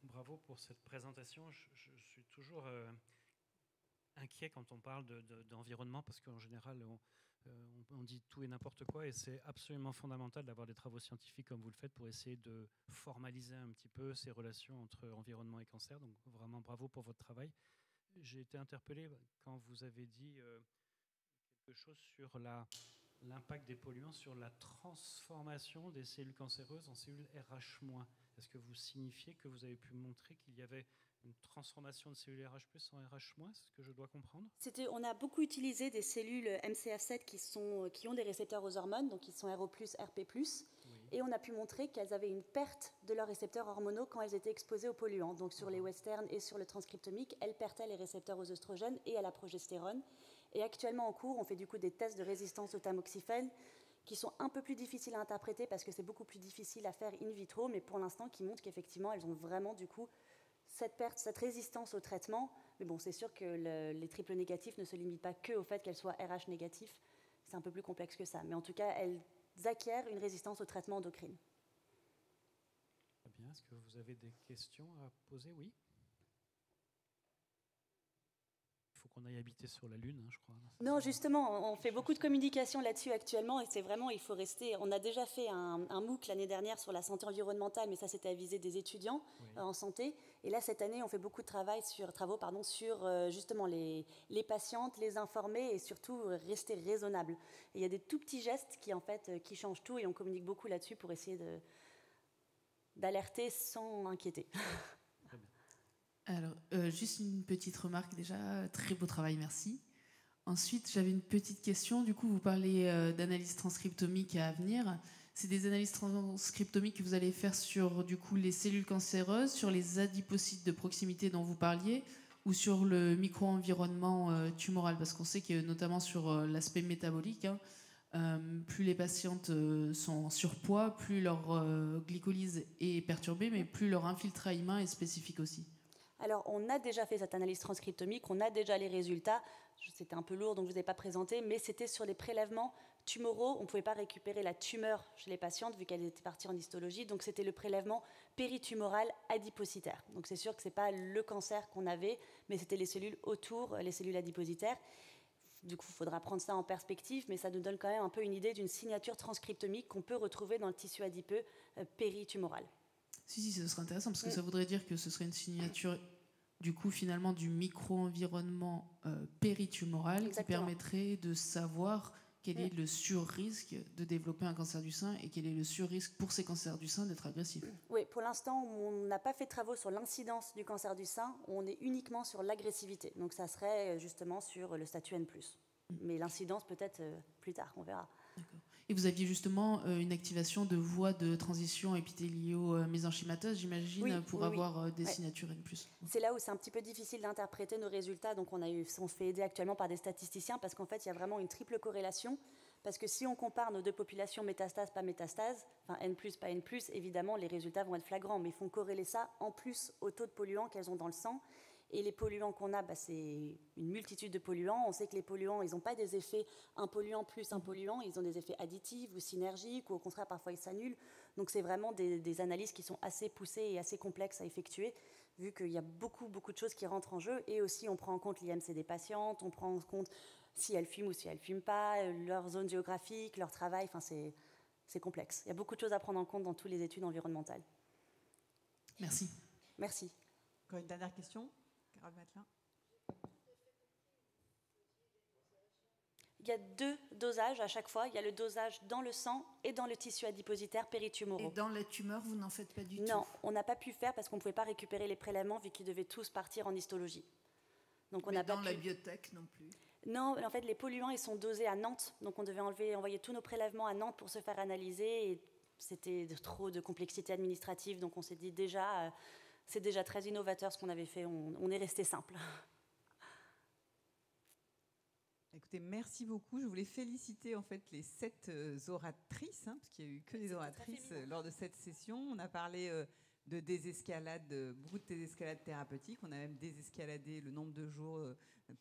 Bravo pour cette présentation. Je suis toujours inquiet quand on parle d'environnement parce qu'en général, on dit tout et n'importe quoi et c'est absolument fondamental d'avoir des travaux scientifiques comme vous le faites pour essayer de formaliser un petit peu ces relations entre environnement et cancer. Donc vraiment bravo pour votre travail. J'ai été interpellé quand vous avez dit quelque chose sur l'impact des polluants sur la transformation des cellules cancéreuses en cellules RH-. Est-ce que vous signifiez que vous avez pu montrer qu'il y avait une transformation de cellules RH+ en RH-? C'est ce que je dois comprendre? On a beaucoup utilisé des cellules MCF7 qui ont des récepteurs aux hormones, donc qui sont RO+, RP+, oui. Et on a pu montrer qu'elles avaient une perte de leurs récepteurs hormonaux quand elles étaient exposées aux polluants. Donc sur les westerns et sur le transcriptomique, elles perdaient les récepteurs aux œstrogènes et à la progestérone. Et actuellement en cours, on fait du coup des tests de résistance au tamoxifène qui sont un peu plus difficiles à interpréter parce que c'est beaucoup plus difficile à faire in vitro, mais pour l'instant qui montrent qu'effectivement elles ont vraiment du coup cette perte, cette résistance au traitement. Mais bon, c'est sûr que les triples négatifs ne se limitent pas que au fait qu'elles soient RH négatifs, c'est un peu plus complexe que ça. Mais en tout cas, elles acquièrent une résistance au traitement endocrine. Très bien, est-ce que vous avez des questions à poser? Oui. Il faut qu'on aille habiter sur la Lune, je crois. Non, justement, on fait beaucoup de communication là-dessus actuellement et c'est vraiment, il faut rester... On a déjà fait un MOOC l'année dernière sur la santé environnementale, mais ça, c'était à viser des étudiants en santé. Et là, cette année, on fait beaucoup de travaux sur justement les patientes, les informer et surtout rester raisonnable. Et il y a des tout petits gestes qui changent tout et on communique beaucoup là-dessus pour essayer d'alerter sans inquiéter. Alors, juste une petite remarque déjà, très beau travail, merci. Ensuite, j'avais une petite question. Du coup, vous parlez d'analyse transcriptomique à venir. C'est des analyses transcriptomiques que vous allez faire sur du coup, les cellules cancéreuses, sur les adipocytes de proximité dont vous parliez, ou sur le micro-environnement tumoral? Parce qu'on sait que notamment sur l'aspect métabolique, plus les patientes sont en surpoids, plus leur glycolyse est perturbée, mais plus leur infiltrat humain est spécifique aussi. Alors, on a déjà fait cette analyse transcriptomique, on a déjà les résultats. C'était un peu lourd, donc je ne vous ai pas présenté, mais c'était sur les prélèvements tumoraux. On ne pouvait pas récupérer la tumeur chez les patientes, vu qu'elle était partie en histologie. Donc, c'était le prélèvement péritumoral adipocytaire. Donc, c'est sûr que ce n'est pas le cancer qu'on avait, mais c'était les cellules autour, les cellules adipocytaires. Du coup, il faudra prendre ça en perspective, mais ça nous donne quand même un peu une idée d'une signature transcriptomique qu'on peut retrouver dans le tissu adipeux péritumoral. Si, ce serait intéressant, parce que ça voudrait dire que ce serait une signature, du coup, finalement, du micro-environnement péritumoral. Exactement. Qui permettrait de savoir quel est le sur-risque de développer un cancer du sein et quel est le sur-risque pour ces cancers du sein d'être agressifs. Oui, pour l'instant, on n'a pas fait de travaux sur l'incidence du cancer du sein, on est uniquement sur l'agressivité. Donc ça serait justement sur le statut N+. Mais l'incidence peut-être plus tard, on verra. D'accord. Et vous aviez justement une activation de voies de transition épithélio-mésenchymateuses, j'imagine, pour avoir des signatures N+. C'est là où c'est un petit peu difficile d'interpréter nos résultats. Donc on se fait aider actuellement par des statisticiens parce qu'en fait, il y a vraiment une triple corrélation. Parce que si on compare nos deux populations métastase, pas métastase, enfin N+, pas N+, évidemment, les résultats vont être flagrants. Mais il faut corréler ça en plus au taux de polluants qu'elles ont dans le sang. Et les polluants qu'on a, c'est une multitude de polluants. On sait que les polluants, ils n'ont pas des effets un polluant plus un polluant, ils ont des effets additifs ou synergiques, ou au contraire, parfois ils s'annulent. Donc c'est vraiment des analyses qui sont assez poussées et assez complexes à effectuer, vu qu'il y a beaucoup de choses qui rentrent en jeu. Et aussi, on prend en compte l'IMC des patientes, on prend en compte si elles fument ou si elles ne fument pas, leur zone géographique, leur travail, enfin c'est complexe. Il y a beaucoup de choses à prendre en compte dans toutes les études environnementales. Merci. Merci. Encore une dernière question ? Carole Matelin. Il y a 2 dosages à chaque fois. Il y a le dosage dans le sang et dans le tissu adipositaire péritumoraux. Et dans la tumeur, vous n'en faites pas du tout? Non, on n'a pas pu faire parce qu'on ne pouvait pas récupérer les prélèvements vu qu'ils devaient tous partir en histologie. Donc on Mais n'a dans pas la pu... biotech non plus? Non, en fait, les polluants, ils sont dosés à Nantes. Donc on devait envoyer tous nos prélèvements à Nantes pour se faire analyser. Et c'était trop de complexité administrative. Donc on s'est dit déjà... c'est déjà très innovateur ce qu'on avait fait, on est resté simple. Écoutez, merci beaucoup. Je voulais féliciter en fait les 7 oratrices, parce qu'il n'y a eu que des oratrices lors de cette session. On a parlé de désescalade, beaucoup de désescalade thérapeutique. On a même désescaladé le nombre de jours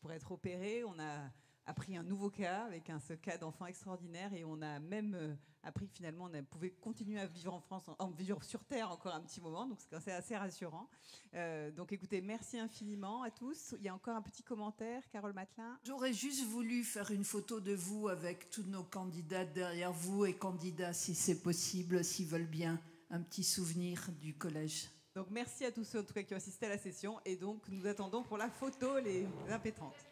pour être opéré. On a appris un nouveau cas avec ce cas d'enfant extraordinaire et on a même appris que finalement on pouvait continuer à vivre en France, vivre sur Terre encore un petit moment, donc c'est assez rassurant. Donc écoutez, merci infiniment à tous. Il y a encore un petit commentaire, Carole Matelin. J'aurais juste voulu faire une photo de vous avec tous nos candidats derrière vous et candidats si c'est possible, s'ils veulent bien, un petit souvenir du collège. Donc merci à tous ceux en tout cas qui ont assisté à la session et donc nous attendons pour la photo les impétrantes.